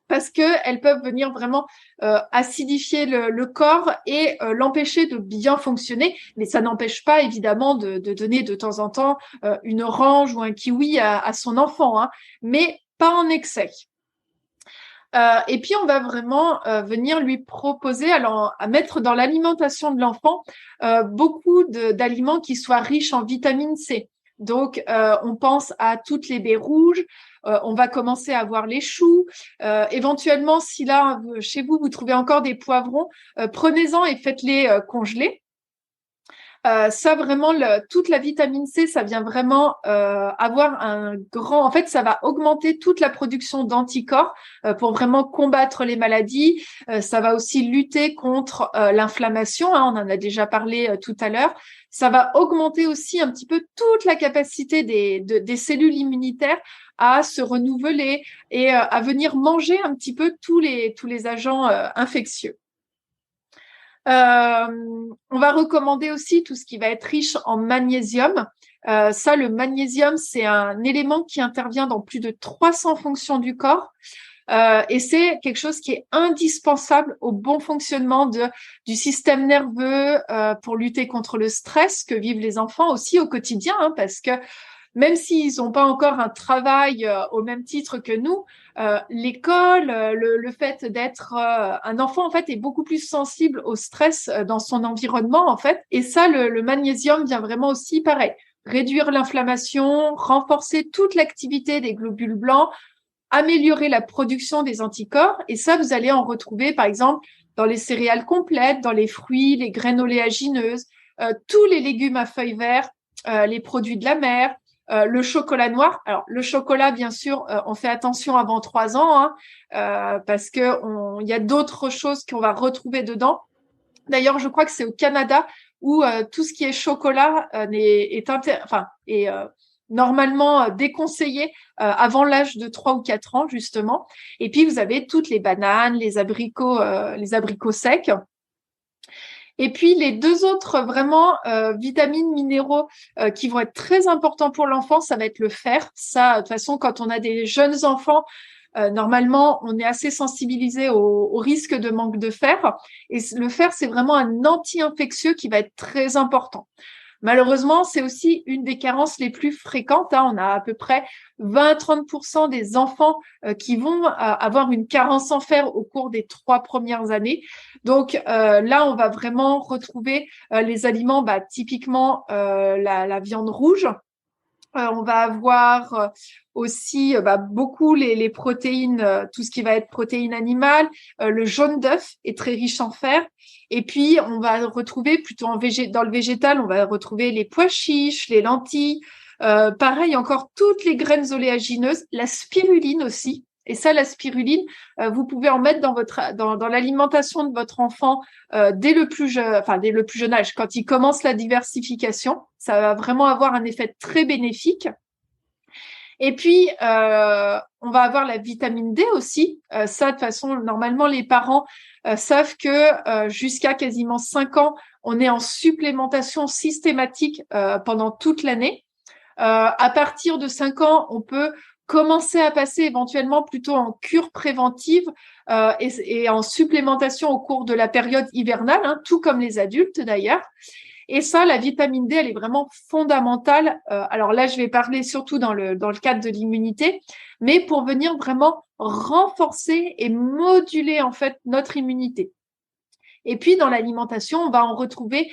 parce qu'elles peuvent venir vraiment acidifier le corps et l'empêcher de bien fonctionner. Mais ça n'empêche pas, évidemment, de donner de temps en temps une orange ou un kiwi à son enfant, hein, mais pas en excès. Et puis, on va vraiment venir lui proposer, alors, à mettre dans l'alimentation de l'enfant beaucoup d'aliments qui soient riches en vitamine C. Donc, on pense à toutes les baies rouges. On va commencer à voir les choux. Éventuellement, si là, chez vous, vous trouvez encore des poivrons, prenez-en et faites-les congeler. Ça vraiment, toute la vitamine C, ça vient vraiment avoir un grand. En fait, ça va augmenter toute la production d'anticorps pour vraiment combattre les maladies. Ça va aussi lutter contre l'inflammation. Hein, on en a déjà parlé tout à l'heure. Ça va augmenter aussi un petit peu toute la capacité des cellules immunitaires à se renouveler et à venir manger un petit peu tous les agents infectieux. On va recommander aussi tout ce qui va être riche en magnésium. Ça, le magnésium, c'est un élément qui intervient dans plus de 300 fonctions du corps. Et c'est quelque chose qui est indispensable au bon fonctionnement du système nerveux pour lutter contre le stress que vivent les enfants aussi au quotidien, hein, parce que même s'ils n'ont pas encore un travail au même titre que nous, l'école, le fait d'être un enfant en fait est beaucoup plus sensible au stress dans son environnement en fait. Et ça, le magnésium vient vraiment aussi pareil, réduire l'inflammation, renforcer toute l'activité des globules blancs, améliorer la production des anticorps. Et ça, vous allez en retrouver par exemple dans les céréales complètes, dans les fruits, les graines oléagineuses, tous les légumes à feuilles vertes, les produits de la mer. Le chocolat noir. Alors, le chocolat, bien sûr, on fait attention avant 3 ans, hein, parce que il y a d'autres choses qu'on va retrouver dedans. D'ailleurs, je crois que c'est au Canada où tout ce qui est chocolat est normalement déconseillé avant l'âge de 3 ou 4 ans, justement. Et puis, vous avez toutes les bananes, les abricots secs. Et puis les deux autres vraiment vitamines, minéraux qui vont être très importants pour l'enfant, ça va être le fer. Ça, de toute façon, quand on a des jeunes enfants, normalement, on est assez sensibilisé au risque de manque de fer. Et le fer, c'est vraiment un anti-infectieux qui va être très important. Malheureusement, c'est aussi une des carences les plus fréquentes, hein. On a à peu près 20-30% des enfants qui vont avoir une carence en fer au cours des 3 premières années. Donc là, on va vraiment retrouver les aliments, typiquement la viande rouge. On va avoir aussi beaucoup les protéines, tout ce qui va être protéines animales. Le jaune d'œuf est très riche en fer. Et puis, on va retrouver plutôt dans le végétal, on va retrouver les pois chiches, les lentilles. Pareil, encore toutes les graines oléagineuses, la spiruline aussi. Et ça, la spiruline, vous pouvez en mettre dans l'alimentation de votre enfant dès le plus jeune âge, quand il commence la diversification. Ça va vraiment avoir un effet très bénéfique. Et puis, on va avoir la vitamine D aussi. Ça, de toute façon, normalement, les parents savent que jusqu'à quasiment 5 ans, on est en supplémentation systématique pendant toute l'année. À partir de 5 ans, on peut commencer à passer éventuellement plutôt en cure préventive et en supplémentation au cours de la période hivernale, hein, tout comme les adultes d'ailleurs. Et ça, la vitamine D, elle est vraiment fondamentale. Alors là, je vais parler surtout dans le cadre de l'immunité, mais pour venir vraiment renforcer et moduler en fait notre immunité. Et puis dans l'alimentation, on va en retrouver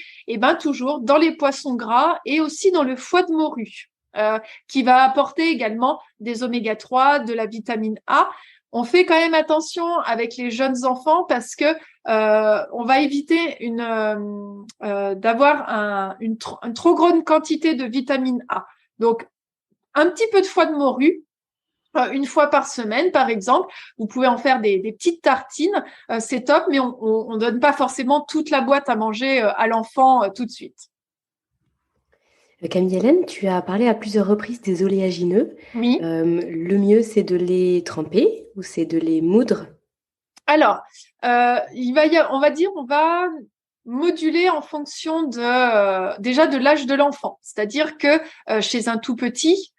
toujours dans les poissons gras et aussi dans le foie de morue, qui va apporter également des oméga 3, de la vitamine A. On fait quand même attention avec les jeunes enfants parce que on va éviter d'avoir une trop grande quantité de vitamine A. Donc un petit peu de foie de morue, une fois par semaine, par exemple. Vous pouvez en faire des petites tartines, c'est top, mais on donne pas forcément toute la boîte à manger à l'enfant tout de suite. Camille-Hélène, tu as parlé à plusieurs reprises des oléagineux. Oui. Le mieux, c'est de les tremper ou c'est de les moudre? Alors, on va moduler en fonction déjà de l'âge de l'enfant. C'est-à-dire que chez un tout petit,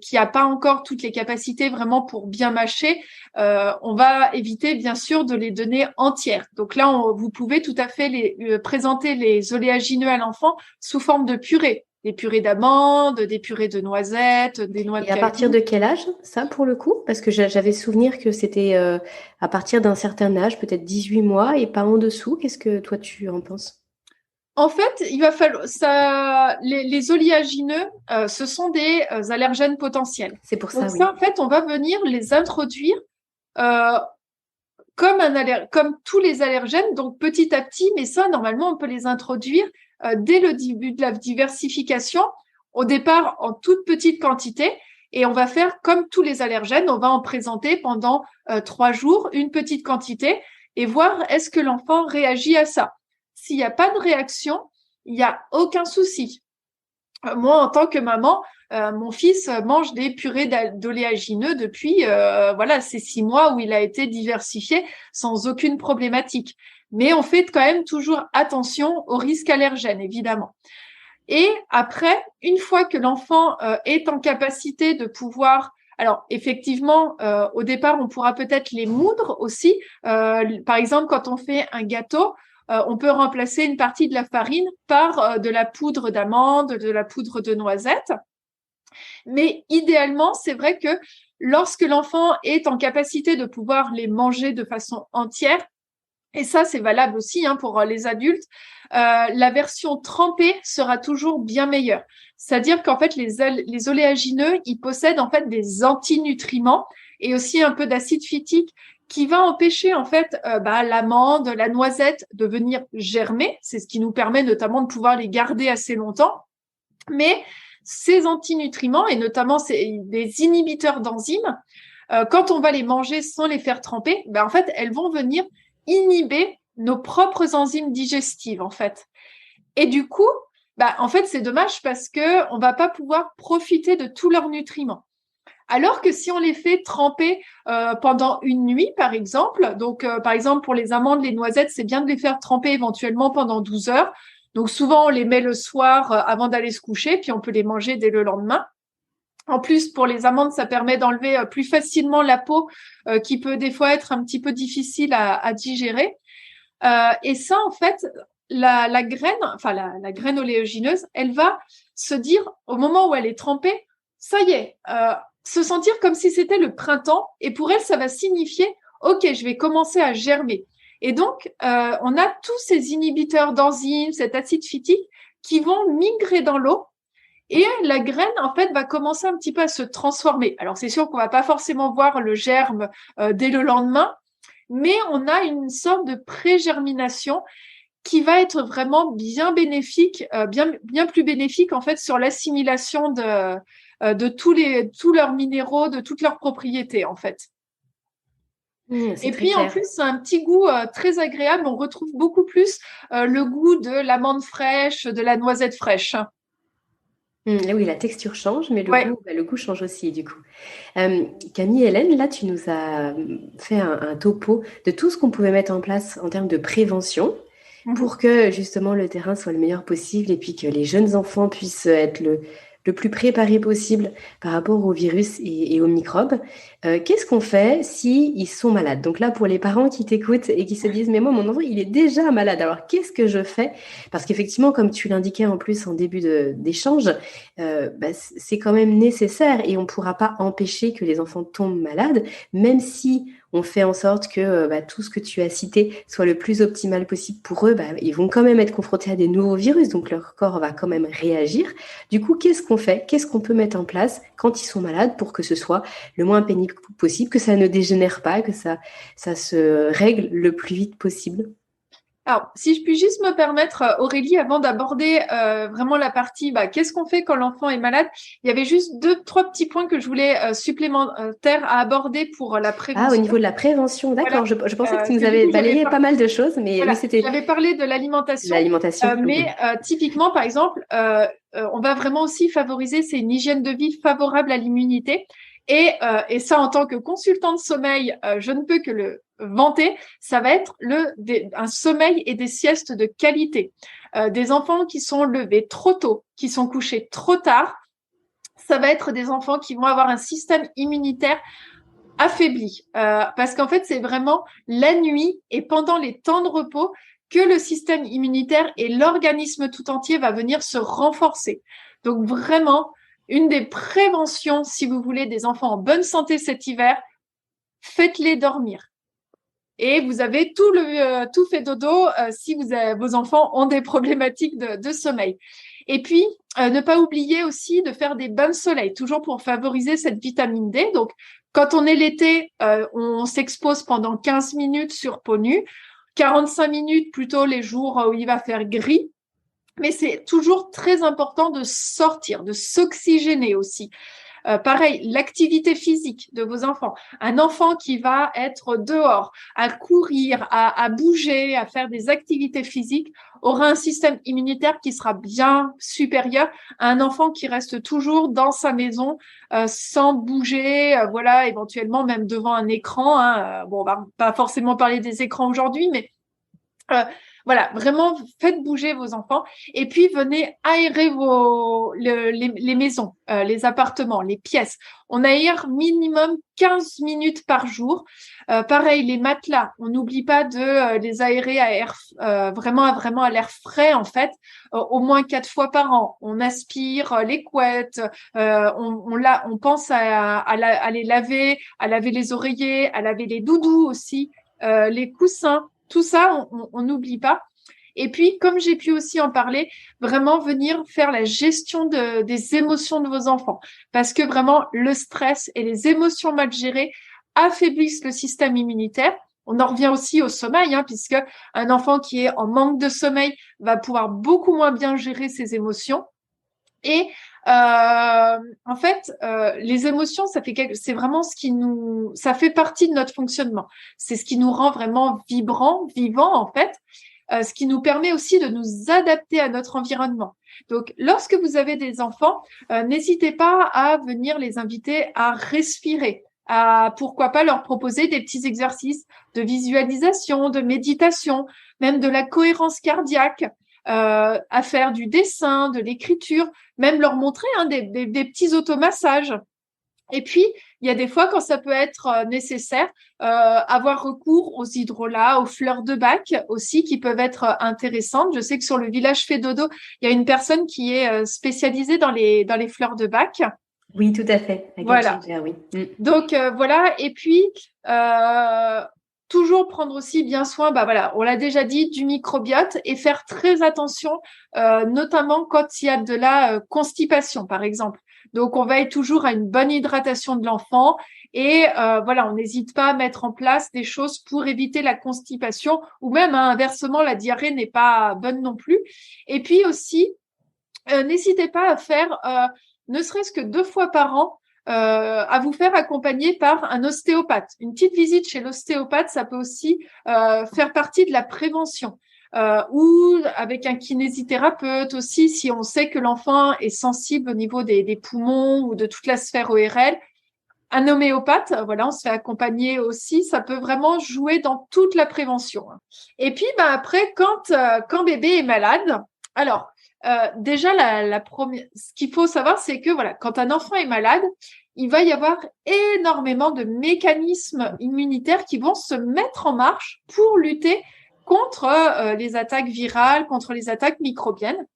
qui n'a pas encore toutes les capacités vraiment pour bien mâcher, on va éviter bien sûr de les donner entières. Donc là, vous pouvez tout à fait présenter les oléagineux à l'enfant sous forme de purée. Des purées d'amandes, des purées de noisettes, des noix de Et à cajou. partir de quel âge, ça, pour le coup? Parce que j'avais souvenir que c'était à partir d'un certain âge, peut-être 18 mois, et pas en dessous. Qu'est-ce que toi, tu en penses? En fait, il va falloir les oléagineux, ce sont des allergènes potentiels. C'est pour ça, Donc oui. ça, en fait, on va venir les introduire comme tous les allergènes, donc petit à petit, mais ça, normalement, on peut les introduire dès le début de la diversification, au départ en toute petite quantité, et on va faire comme tous les allergènes, on va en présenter pendant 3 jours une petite quantité et voir est-ce que l'enfant réagit à ça. S'il n'y a pas de réaction, il n'y a aucun souci. Moi, en tant que maman, mon fils mange des purées d'oléagineux depuis ces 6 mois où il a été diversifié sans aucune problématique. Mais on fait quand même toujours attention aux risques allergènes, évidemment. Et après, une fois que l'enfant est en capacité de pouvoir, alors effectivement, au départ, on pourra peut-être les moudre aussi. Par exemple, quand on fait un gâteau, on peut remplacer une partie de la farine par de la poudre d'amande, de la poudre de noisette. Mais idéalement, c'est vrai que lorsque l'enfant est en capacité de pouvoir les manger de façon entière, et ça, c'est valable aussi pour les adultes, la version trempée sera toujours bien meilleure. C'est-à-dire qu'en fait, les oléagineux, ils possèdent en fait des antinutriments et aussi un peu d'acide phytique qui va empêcher en fait l'amande, la noisette de venir germer. C'est ce qui nous permet notamment de pouvoir les garder assez longtemps. Mais ces antinutriments et notamment des inhibiteurs d'enzymes, quand on va les manger sans les faire tremper, en fait, elles vont venir inhiber nos propres enzymes digestives, en fait. Et du coup, en fait, c'est dommage parce que on va pas pouvoir profiter de tous leurs nutriments. Alors que si on les fait tremper pendant une nuit, par exemple, donc par exemple pour les amandes, les noisettes, c'est bien de les faire tremper éventuellement pendant 12 heures. Donc souvent, on les met le soir avant d'aller se coucher, puis on peut les manger dès le lendemain. En plus, pour les amandes, ça permet d'enlever plus facilement la peau qui peut des fois être un petit peu difficile à digérer. Et ça, en fait, la graine, enfin la graine oléagineuse, elle va se dire au moment où elle est trempée, ça y est, se sentir comme si c'était le printemps. Et pour elle, ça va signifier, OK, je vais commencer à germer. Et donc, on a tous ces inhibiteurs d'enzymes, cet acide phytique qui vont migrer dans l'eau. Et la graine, en fait, va commencer un petit peu à se transformer. Alors, c'est sûr qu'on va pas forcément voir le germe dès le lendemain, mais on a une sorte de pré-germination qui va être vraiment bien bénéfique, bien plus bénéfique, en fait, sur l'assimilation de tous leurs minéraux, de toutes leurs propriétés, en fait. Et puis, en plus, c'est un petit goût très agréable. On retrouve beaucoup plus le goût de l'amande fraîche, de la noisette fraîche. Oui, la texture change, mais le goût change aussi, du coup. Camille, Hélène, là, tu nous as fait un topo de tout ce qu'on pouvait mettre en place en termes de prévention pour que, justement, le terrain soit le meilleur possible et puis que les jeunes enfants puissent être le plus préparés possible par rapport au virus et aux microbes. Qu'est-ce qu'on fait s'ils sont malades? Donc là, pour les parents qui t'écoutent et qui se disent, mais moi, mon enfant, il est déjà malade. Alors, qu'est-ce que je fais? Parce qu'effectivement, comme tu l'indiquais en plus en début d'échange, c'est quand même nécessaire et on ne pourra pas empêcher que les enfants tombent malades, même si on fait en sorte que tout ce que tu as cité soit le plus optimal possible pour eux, ils vont quand même être confrontés à des nouveaux virus, donc leur corps va quand même réagir. Du coup, qu'est-ce qu'on fait? Qu'est-ce qu'on peut mettre en place quand ils sont malades pour que ce soit le moins pénible possible, que ça ne dégénère pas, que ça se règle le plus vite possible? Alors, si je puis juste me permettre, Aurélie, avant d'aborder vraiment la partie, qu'est-ce qu'on fait quand l'enfant est malade, il y avait juste 2-3 petits points que je voulais supplémentaires à aborder pour la prévention. Ah, au niveau de la prévention, d'accord. Voilà. Je pensais que tu nous avais balayé pas mal de choses, mais voilà, oui, c'était... J'avais parlé de l'alimentation. L'alimentation. Mais typiquement, par exemple, on va vraiment aussi favoriser, c'est une hygiène de vie favorable à l'immunité. Et ça, en tant que consultant de sommeil, je ne peux que le vanter. Ça va être un sommeil et des siestes de qualité. Des enfants qui sont levés trop tôt, qui sont couchés trop tard, ça va être des enfants qui vont avoir un système immunitaire affaibli. Parce qu'en fait, c'est vraiment la nuit et pendant les temps de repos que le système immunitaire et l'organisme tout entier va venir se renforcer. Donc vraiment, une des préventions, si vous voulez, des enfants en bonne santé cet hiver, faites-les dormir. Et vous avez tout fait dodo si vos enfants ont des problématiques de sommeil. Et puis, ne pas oublier aussi de faire des bains de soleil, toujours pour favoriser cette vitamine D. Donc, quand on est l'été, on s'expose pendant 15 minutes sur peau nue, 45 minutes plutôt les jours où il va faire gris. Mais c'est toujours très important de sortir, de s'oxygéner aussi. Pareil, l'activité physique de vos enfants. Un enfant qui va être dehors, à courir, à bouger, à faire des activités physiques, aura un système immunitaire qui sera bien supérieur à un enfant qui reste toujours dans sa maison sans bouger, voilà, éventuellement même devant un écran. Hein. Bon, on va pas forcément parler des écrans aujourd'hui, mais euh, voilà, vraiment, faites bouger vos enfants et puis venez aérer les maisons, les appartements, les pièces. On aère minimum 15 minutes par jour. Pareil, les matelas, on n'oublie pas de les aérer à air, vraiment à l'air frais en fait, au moins 4 fois par an. On aspire les couettes, on pense à les laver, à laver les oreillers, à laver les doudous aussi, les coussins. Tout ça, on n'oublie pas. Et puis, comme j'ai pu aussi en parler, vraiment venir faire la gestion des émotions de vos enfants. Parce que vraiment, le stress et les émotions mal gérées affaiblissent le système immunitaire. On en revient aussi au sommeil, hein, puisque un enfant qui est en manque de sommeil va pouvoir beaucoup moins bien gérer ses émotions. Et en fait, les émotions, c'est vraiment ça fait partie de notre fonctionnement. C'est ce qui nous rend vraiment vibrants, vivants en fait. Ce qui nous permet aussi de nous adapter à notre environnement. Donc, lorsque vous avez des enfants, n'hésitez pas à venir les inviter à respirer, à pourquoi pas leur proposer des petits exercices de visualisation, de méditation, même de la cohérence cardiaque, à faire du dessin, de l'écriture, même leur montrer des petits automassages. Et puis, il y a des fois quand ça peut être nécessaire, avoir recours aux hydrolats, aux fleurs de bac aussi qui peuvent être intéressantes. Je sais que sur le village Fait Dodo, il y a une personne qui est spécialisée dans les fleurs de bac. Oui, tout à fait. Voilà. Oui. Donc voilà. Et puis toujours prendre aussi bien soin, bah voilà, on l'a déjà dit, du microbiote et faire très attention, notamment quand il y a de la constipation, par exemple. Donc, on veille toujours à une bonne hydratation de l'enfant et voilà, on n'hésite pas à mettre en place des choses pour éviter la constipation ou même inversement, la diarrhée n'est pas bonne non plus. Et puis aussi, n'hésitez pas à faire, ne serait-ce que 2 fois par an, à vous faire accompagner par un ostéopathe. Une petite visite chez l'ostéopathe, ça peut aussi faire partie de la prévention. Ou avec un kinésithérapeute aussi, si on sait que l'enfant est sensible au niveau des poumons ou de toute la sphère ORL. Un homéopathe, voilà, on se fait accompagner aussi. Ça peut vraiment jouer dans toute la prévention. Et puis, bah, après, quand bébé est malade, alors, déjà, ce qu'il faut savoir, c'est que voilà, quand un enfant est malade, il va y avoir énormément de mécanismes immunitaires qui vont se mettre en marche pour lutter contre les attaques virales, contre les attaques microbiennes.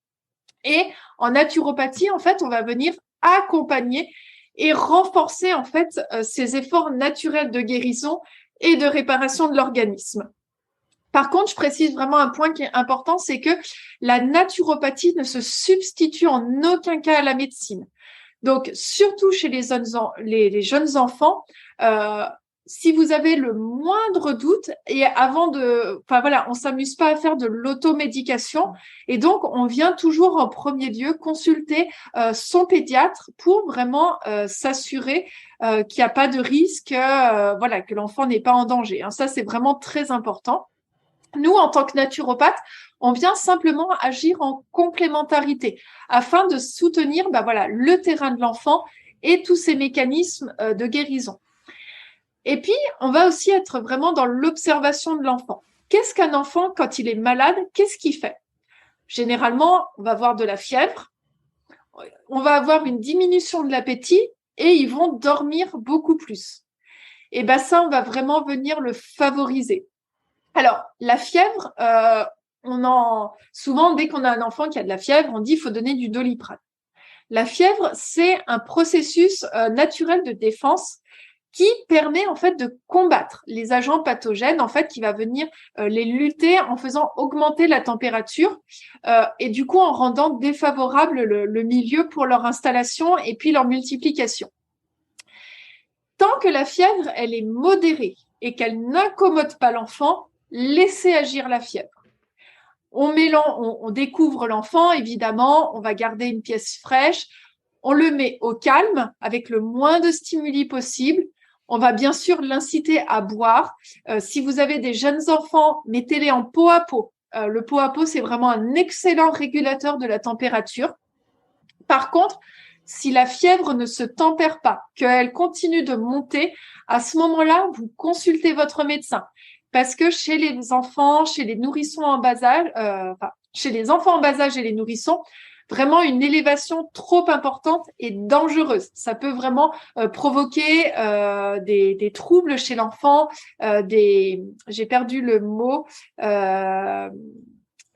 Et en naturopathie, en fait, on va venir accompagner et renforcer en fait ces efforts naturels de guérison et de réparation de l'organisme. Par contre, je précise vraiment un point qui est important, c'est que la naturopathie ne se substitue en aucun cas à la médecine. Donc, surtout chez les jeunes enfants, si vous avez le moindre doute, et on s'amuse pas à faire de l'automédication, et donc on vient toujours en premier lieu consulter son pédiatre pour vraiment s'assurer qu'il n'y a pas de risque, que l'enfant n'est pas en danger. Ça, c'est vraiment très important. Nous, en tant que naturopathe, on vient simplement agir en complémentarité afin de soutenir le terrain de l'enfant et tous ces mécanismes de guérison. Et puis, on va aussi être vraiment dans l'observation de l'enfant. Qu'est-ce qu'un enfant, quand il est malade, qu'est-ce qu'il fait? Généralement, on va avoir de la fièvre, on va avoir une diminution de l'appétit et ils vont dormir beaucoup plus. Et ça, on va vraiment venir le favoriser. Alors, la fièvre, souvent, dès qu'on a un enfant qui a de la fièvre, on dit qu'il faut donner du Doliprane. La fièvre, c'est un processus naturel de défense qui permet en fait de combattre les agents pathogènes, en fait, qui va venir les lutter en faisant augmenter la température et du coup en rendant défavorable le milieu pour leur installation et puis leur multiplication. Tant que la fièvre, elle est modérée et qu'elle n'incommode pas l'enfant, laissez agir la fièvre. On découvre l'enfant, évidemment, on va garder une pièce fraîche, on le met au calme avec le moins de stimuli possible. On va bien sûr l'inciter à boire. Si vous avez des jeunes enfants, mettez-les en pot à pot. Le pot à pot, c'est vraiment un excellent régulateur de la température. Par contre, si la fièvre ne se tempère pas, qu'elle continue de monter, à ce moment-là, vous consultez votre médecin. Parce que chez les enfants, chez les nourrissons en bas âge, chez les enfants en bas âge et les nourrissons, vraiment une élévation trop importante est dangereuse. Ça peut vraiment provoquer des troubles chez l'enfant, j'ai perdu le mot,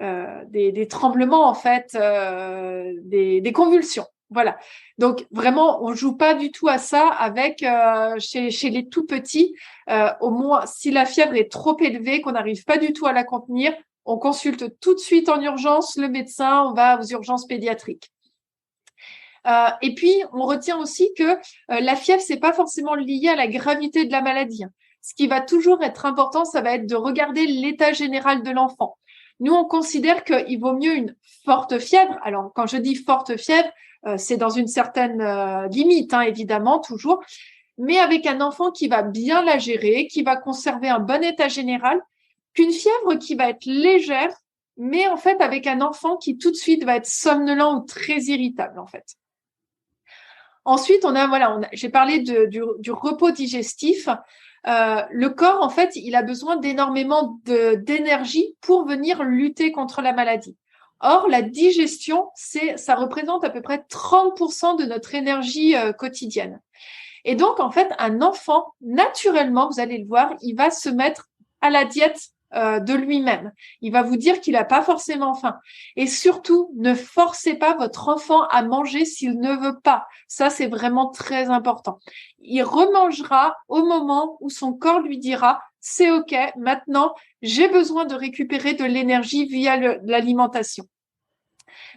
des tremblements en fait, des convulsions. Voilà. Donc vraiment, on joue pas du tout à ça avec chez les tout petits. Au moins, si la fièvre est trop élevée, qu'on n'arrive pas du tout à la contenir, on consulte tout de suite en urgence le médecin. On va aux urgences pédiatriques. Et puis, on retient aussi que la fièvre, c'est pas forcément lié à la gravité de la maladie. Ce qui va toujours être important, ça va être de regarder l'état général de l'enfant. Nous, on considère qu'il vaut mieux une forte fièvre. Alors, quand je dis forte fièvre, c'est dans une certaine limite, hein, évidemment, toujours, mais avec un enfant qui va bien la gérer, qui va conserver un bon état général, qu'une fièvre qui va être légère, mais en fait avec un enfant qui tout de suite va être somnolent ou très irritable, en fait. Ensuite, j'ai parlé du repos digestif. Le corps, en fait, il a besoin d'énormément d'énergie pour venir lutter contre la maladie. Or, la digestion, ça représente à peu près 30% de notre énergie quotidienne. Et donc, en fait, un enfant, naturellement, vous allez le voir, il va se mettre à la diète de lui-même. Il va vous dire qu'il n'a pas forcément faim. Et surtout, ne forcez pas votre enfant à manger s'il ne veut pas. Ça, c'est vraiment très important. Il remangera au moment où son corps lui dira « c'est OK, maintenant, j'ai besoin de récupérer de l'énergie via l'alimentation ».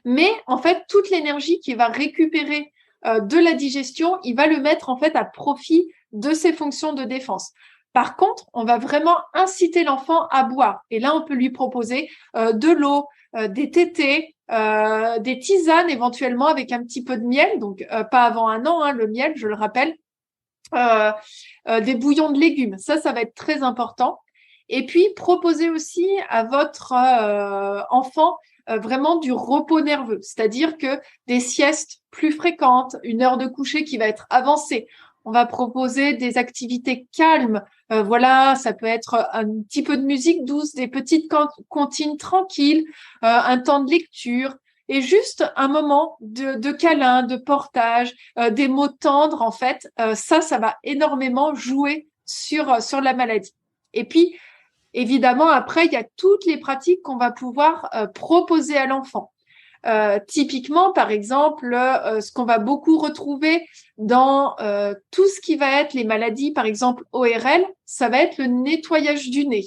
Mais en fait, toute l'énergie qu'il va récupérer de la digestion, il va le mettre en fait à profit de ses fonctions de défense. Par contre, on va vraiment inciter l'enfant à boire. Et là, on peut lui proposer de l'eau, des tétés, des tisanes éventuellement avec un petit peu de miel. Donc, pas avant 1 an, hein, le miel, je le rappelle. Des bouillons de légumes. Ça va être très important. Et puis, proposer aussi à votre enfant vraiment du repos nerveux, c'est-à-dire que des siestes plus fréquentes, une heure de coucher qui va être avancée. On va proposer des activités calmes. Voilà, ça peut être un petit peu de musique douce, des petites comptines tranquilles, un temps de lecture et juste un moment de câlin, de portage, des mots tendres en fait. Ça va énormément jouer sur la maladie. Et puis, évidemment, après, il y a toutes les pratiques qu'on va pouvoir proposer à l'enfant. Typiquement, par exemple, ce qu'on va beaucoup retrouver dans tout ce qui va être les maladies, par exemple ORL, ça va être le nettoyage du nez.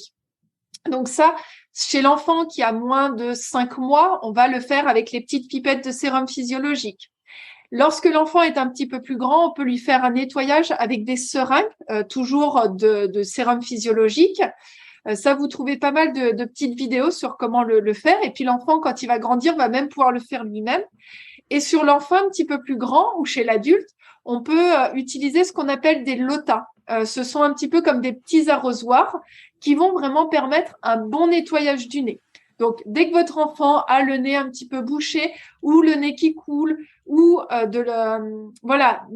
Donc ça, chez l'enfant qui a moins de 5 mois, on va le faire avec les petites pipettes de sérum physiologique. Lorsque l'enfant est un petit peu plus grand, on peut lui faire un nettoyage avec des seringues, toujours de sérum physiologique. Ça, vous trouvez pas mal de petites vidéos sur comment le faire. Et puis l'enfant, quand il va grandir, va même pouvoir le faire lui-même. Et sur l'enfant un petit peu plus grand ou chez l'adulte, on peut utiliser ce qu'on appelle des lotas. Ce sont un petit peu comme des petits arrosoirs qui vont vraiment permettre un bon nettoyage du nez. Donc, dès que votre enfant a le nez un petit peu bouché ou le nez qui coule ou une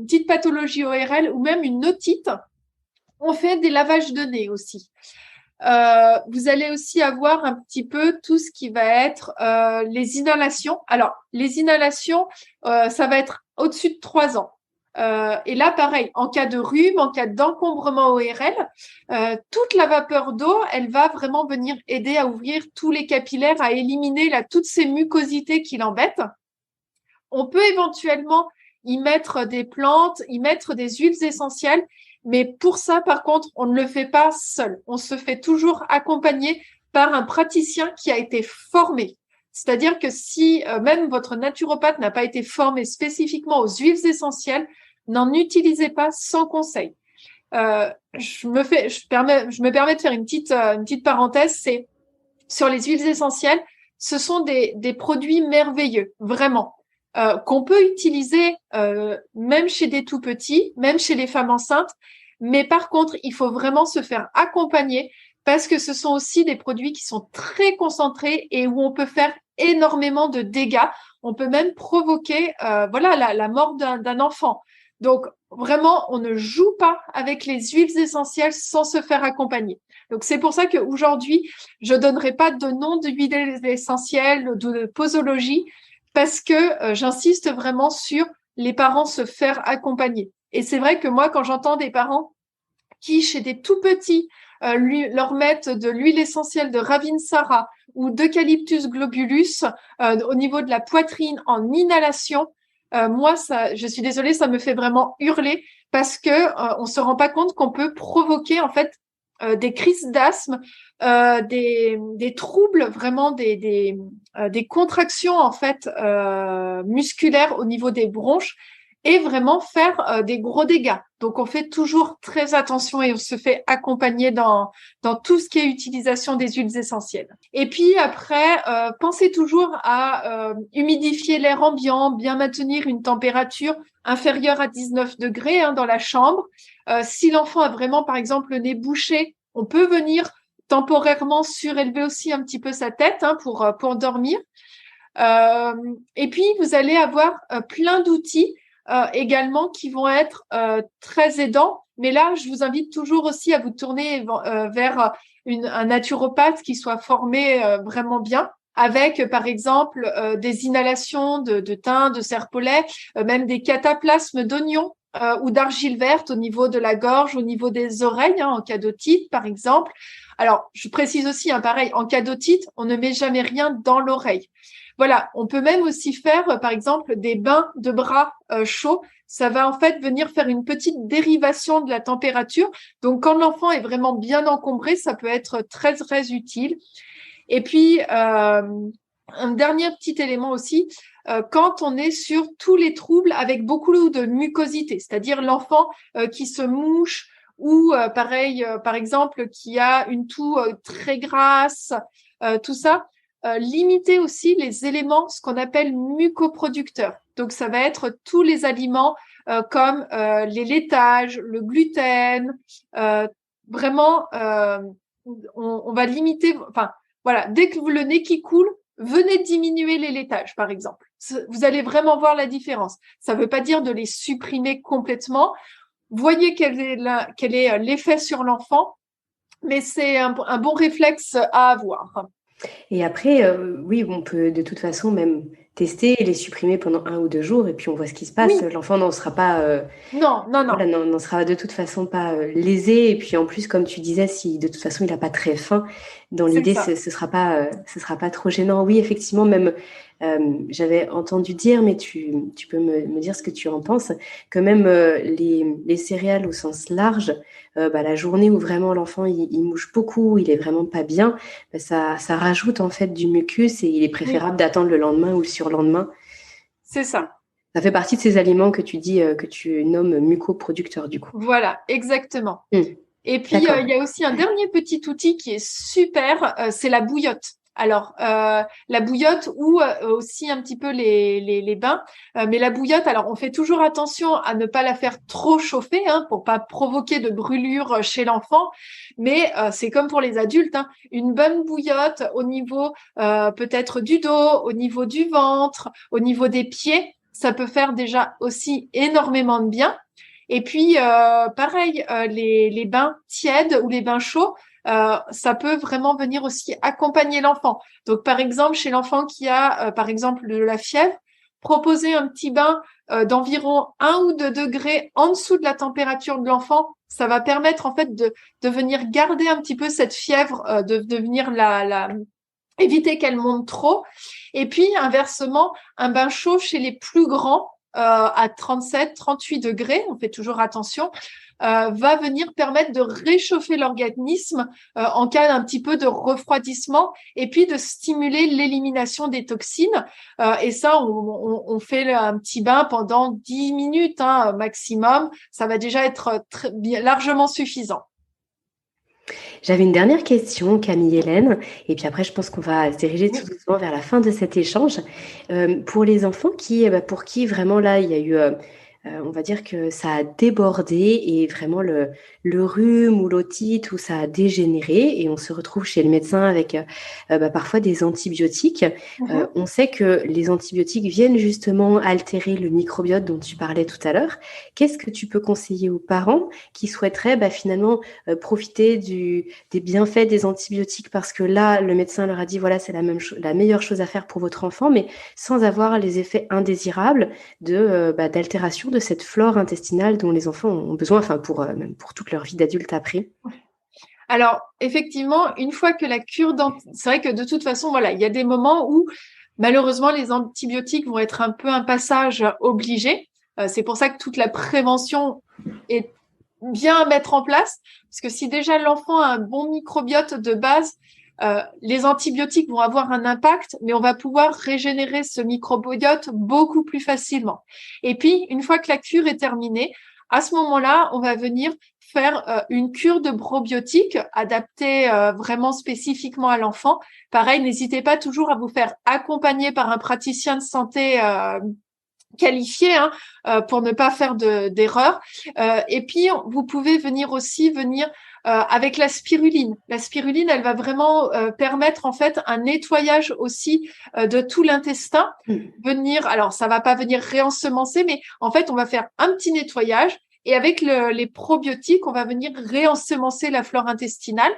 petite pathologie ORL ou même une otite, on fait des lavages de nez aussi. Vous allez aussi avoir un petit peu tout ce qui va être les inhalations. Alors, les inhalations, ça va être au-dessus de 3 ans. Et là, pareil, en cas de rhume, en cas d'encombrement ORL, toute la vapeur d'eau, elle va vraiment venir aider à ouvrir tous les capillaires, à éliminer toutes ces mucosités qui l'embêtent. On peut éventuellement y mettre des plantes, y mettre des huiles essentielles. Mais pour ça, par contre, on ne le fait pas seul. On se fait toujours accompagner par un praticien qui a été formé. C'est-à-dire que si même votre naturopathe n'a pas été formé spécifiquement aux huiles essentielles, n'en utilisez pas sans conseil. Je me permets de faire une petite parenthèse, c'est sur les huiles essentielles, ce sont des produits merveilleux, vraiment, qu'on peut utiliser même chez des tout petits, même chez les femmes enceintes. Mais par contre, il faut vraiment se faire accompagner parce que ce sont aussi des produits qui sont très concentrés et où on peut faire énormément de dégâts. On peut même provoquer la mort d'un enfant. Donc, vraiment, on ne joue pas avec les huiles essentielles sans se faire accompagner. Donc, c'est pour ça qu'aujourd'hui, je donnerai pas de nom d'huile essentielle, de posologie, parce que j'insiste vraiment sur les parents se faire accompagner. Et c'est vrai que moi, quand j'entends des parents qui, chez des tout petits, leur mettent de l'huile essentielle de Ravinsara ou d'Eucalyptus globulus au niveau de la poitrine en inhalation, moi, ça, je suis désolée, ça me fait vraiment hurler parce que on se rend pas compte qu'on peut provoquer en fait des crises d'asthme, des troubles, vraiment des contractions en fait musculaires au niveau des bronches et vraiment faire des gros dégâts. Donc, on fait toujours très attention et on se fait accompagner dans tout ce qui est utilisation des huiles essentielles. Et puis après, pensez toujours à humidifier l'air ambiant, bien maintenir une température inférieure à 19 degrés dans la chambre. Si l'enfant a vraiment, par exemple, le nez bouché, on peut venir temporairement surélever aussi un petit peu sa tête pour dormir. Et puis, vous allez avoir plein d'outils également qui vont être très aidants. Mais là, je vous invite toujours aussi à vous tourner vers un naturopathe qui soit formé vraiment bien, avec par exemple des inhalations de thym, de serpolet, même des cataplasmes d'oignon ou d'argile verte au niveau de la gorge, au niveau des oreilles, en cas d'otite par exemple. Alors, je précise aussi, pareil, en cas d'otite, on ne met jamais rien dans l'oreille. Voilà, on peut même aussi faire, par exemple, des bains de bras chauds. Ça va en fait venir faire une petite dérivation de la température. Donc, quand l'enfant est vraiment bien encombré, ça peut être très, très utile. Et puis, un dernier petit élément aussi, quand on est sur tous les troubles avec beaucoup de mucosité, c'est-à-dire l'enfant qui se mouche ou pareil, par exemple, qui a une toux très grasse, tout ça, limiter aussi les éléments, ce qu'on appelle mucoproducteurs. Donc, ça va être tous les aliments comme les laitages, le gluten. Vraiment, on va limiter. Enfin, voilà, dès que le nez qui coule, venez diminuer les laitages, par exemple. Vous allez vraiment voir la différence. Ça ne veut pas dire de les supprimer complètement. Voyez quel est l'effet sur l'enfant, mais c'est un bon réflexe à avoir. Et après, oui, on peut de toute façon même tester et les supprimer pendant 1 ou 2 jours et puis on voit ce qui se passe. Oui. L'enfant n'en sera pas, Non. voilà, n'en sera de toute façon pas lésé. Et puis en plus, comme tu disais, si de toute façon il n'a pas très faim, dans l'idée, ce sera pas trop gênant. Oui, effectivement, même j'avais entendu dire, mais tu peux me dire ce que tu en penses, que même les céréales au sens large, la journée où vraiment l'enfant il mouche beaucoup, il est vraiment pas bien, ça rajoute en fait du mucus et il est préférable d'attendre le lendemain ou le surlendemain. C'est ça. Ça fait partie de ces aliments que tu dis, que tu nommes mucoproducteurs du coup. Voilà, exactement. Et puis, il y a aussi un dernier petit outil qui est super, c'est la bouillotte. Alors, la bouillotte ou aussi un petit peu les bains. Mais la bouillotte, alors on fait toujours attention à ne pas la faire trop chauffer pour pas provoquer de brûlure chez l'enfant. Mais c'est comme pour les adultes, une bonne bouillotte au niveau peut-être du dos, au niveau du ventre, au niveau des pieds, ça peut faire déjà aussi énormément de bien. Et puis, pareil, les bains tièdes ou les bains chauds, ça peut vraiment venir aussi accompagner l'enfant. Donc, par exemple, chez l'enfant qui a, par exemple, de la fièvre, proposer un petit bain d'environ 1 ou 2 degrés en dessous de la température de l'enfant, ça va permettre en fait de venir garder un petit peu cette fièvre, de venir éviter qu'elle monte trop. Et puis, inversement, un bain chaud chez les plus grands, à 37, 38 degrés, on fait toujours attention, va venir permettre de réchauffer l'organisme en cas d'un petit peu de refroidissement et puis de stimuler l'élimination des toxines. Et ça, on fait un petit bain pendant 10 minutes maximum. Ça va déjà être largement suffisant. J'avais une dernière question, Camille-Hélène, et puis après, je pense qu'on va se diriger tout doucement vers la fin de cet échange. Pour les enfants pour qui vraiment là, il y a eu, on va dire que ça a débordé et vraiment le rhume ou l'otite où ça a dégénéré et on se retrouve chez le médecin avec parfois des antibiotiques. On sait que les antibiotiques viennent justement altérer le microbiote dont tu parlais tout à l'heure. Qu'est-ce que tu peux conseiller aux parents qui souhaiteraient finalement profiter des bienfaits des antibiotiques parce que là, le médecin leur a dit voilà, c'est la meilleure chose à faire pour votre enfant, mais sans avoir les effets indésirables d'altération de cette flore intestinale dont les enfants ont besoin, même pour toute leur vie d'adulte après. Alors, effectivement, une fois que la cure c'est vrai que de toute façon, voilà, il y a des moments où malheureusement les antibiotiques vont être un peu un passage obligé. C'est pour ça que toute la prévention est bien à mettre en place, parce que si déjà l'enfant a un bon microbiote de base, les antibiotiques vont avoir un impact, mais on va pouvoir régénérer ce microbiote beaucoup plus facilement. Et puis, une fois que la cure est terminée, à ce moment-là, on va venir faire une cure de probiotiques adaptée vraiment spécifiquement à l'enfant. Pareil, n'hésitez pas toujours à vous faire accompagner par un praticien de santé qualifié pour ne pas faire d'erreur. Et puis, vous pouvez venir avec la spiruline. La spiruline, elle va vraiment permettre en fait un nettoyage aussi de tout l'intestin. Alors ça va pas venir réensemencer, mais en fait, on va faire un petit nettoyage. Et avec les probiotiques, on va venir réensemencer la flore intestinale.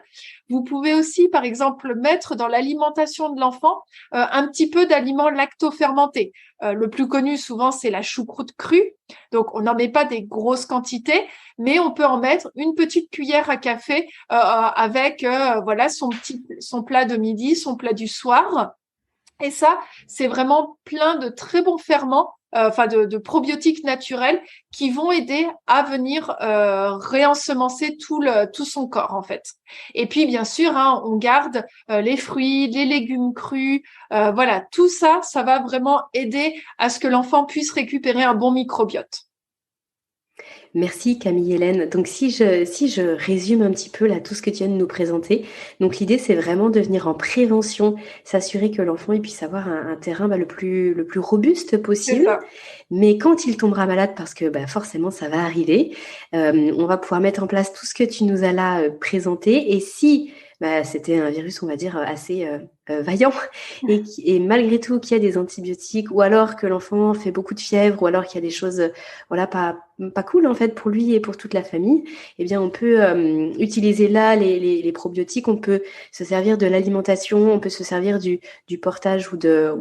Vous pouvez aussi, par exemple, mettre dans l'alimentation de l'enfant un petit peu d'aliments lactofermentés. Le plus connu, souvent, c'est la choucroute crue. Donc, on n'en met pas des grosses quantités, mais on peut en mettre une petite cuillère à café avec son plat de midi, son plat du soir. Et ça, c'est vraiment plein de très bons ferments, de probiotiques naturels qui vont aider à venir réensemencer tout son corps en fait. Et puis bien sûr, on garde les fruits, les légumes crus, voilà, tout ça, ça va vraiment aider à ce que l'enfant puisse récupérer un bon microbiote. Merci Camille-Hélène. Donc si je résume un petit peu là tout ce que tu viens de nous présenter, donc l'idée c'est vraiment de venir en prévention, s'assurer que l'enfant il puisse avoir un terrain le plus robuste possible. Mais quand il tombera malade, parce que forcément ça va arriver, on va pouvoir mettre en place tout ce que tu nous as là présenté. Et si c'était un virus, on va dire, assez vaillant et malgré tout qu'il y a des antibiotiques ou alors que l'enfant fait beaucoup de fièvre ou alors qu'il y a des choses pas cool en fait pour lui et pour toute la famille, eh bien on peut utiliser là les probiotiques, on peut se servir de l'alimentation, on peut se servir du portage ou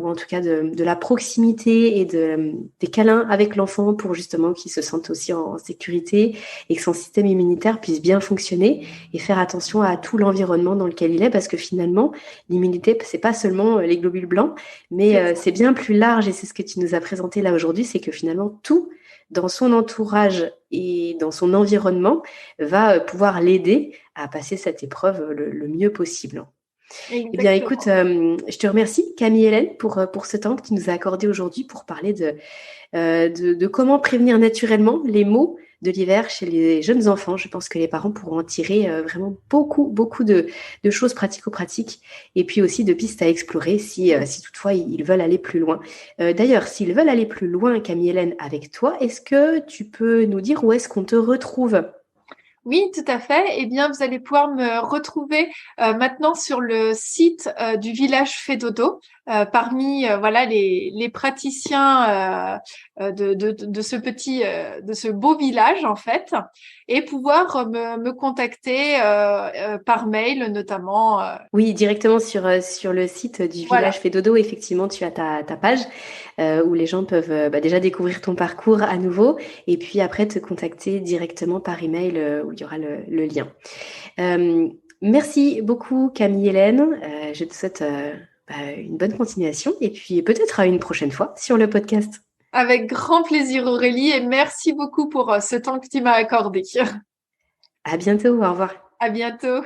en tout cas de la proximité et des câlins avec l'enfant pour justement qu'il se sente aussi en sécurité et que son système immunitaire puisse bien fonctionner et faire attention à tout l'environnement dans lequel il est, parce que finalement l'immunité c'est pas seulement les globules blancs, mais c'est bien plus large, et c'est ce que tu nous as présenté là aujourd'hui, c'est que finalement tout dans son entourage et dans son environnement va pouvoir l'aider à passer cette épreuve le mieux possible. Exactement. Eh bien, écoute, je te remercie Camille-Hélène pour ce temps que tu nous as accordé aujourd'hui pour parler de comment prévenir naturellement les maux de l'hiver chez les jeunes enfants. Je pense que les parents pourront en tirer vraiment beaucoup de choses pratico-pratiques et puis aussi de pistes à explorer si toutefois ils veulent aller plus loin. D'ailleurs, s'ils veulent aller plus loin, Camille-Hélène, avec toi, est-ce que tu peux nous dire où est-ce qu'on te retrouve ? Oui, tout à fait. Eh bien, vous allez pouvoir me retrouver maintenant sur le site du village Fait Dodo, parmi les praticiens de ce beau village en fait, et pouvoir me contacter par mail notamment. Oui, directement sur le site du village Fait Dodo, effectivement, tu as ta page où les gens peuvent déjà découvrir ton parcours à nouveau et puis après te contacter directement par email où il y aura le lien. Merci beaucoup Camille-Hélène. Je te souhaite une bonne continuation et puis peut-être à une prochaine fois sur le podcast. Avec grand plaisir, Aurélie, et merci beaucoup pour ce temps que tu m'as accordé. À bientôt, au revoir. À bientôt.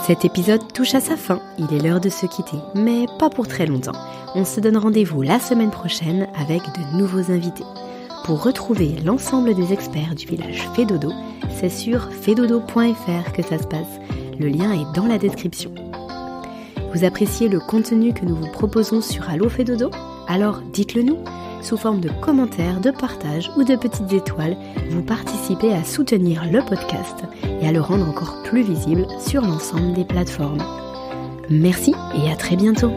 Cet épisode touche à sa fin, il est l'heure de se quitter, mais pas pour très longtemps. On se donne rendez-vous la semaine prochaine avec de nouveaux invités. Pour retrouver l'ensemble des experts du village Fedodo, c'est sur fedodo.fr que ça se passe. Le lien est dans la description. Vous appréciez le contenu que nous vous proposons sur Allo Fedodo ? Alors dites-le nous. Sous forme de commentaires, de partages ou de petites étoiles, vous participez à soutenir le podcast et à le rendre encore plus visible sur l'ensemble des plateformes. Merci et à très bientôt.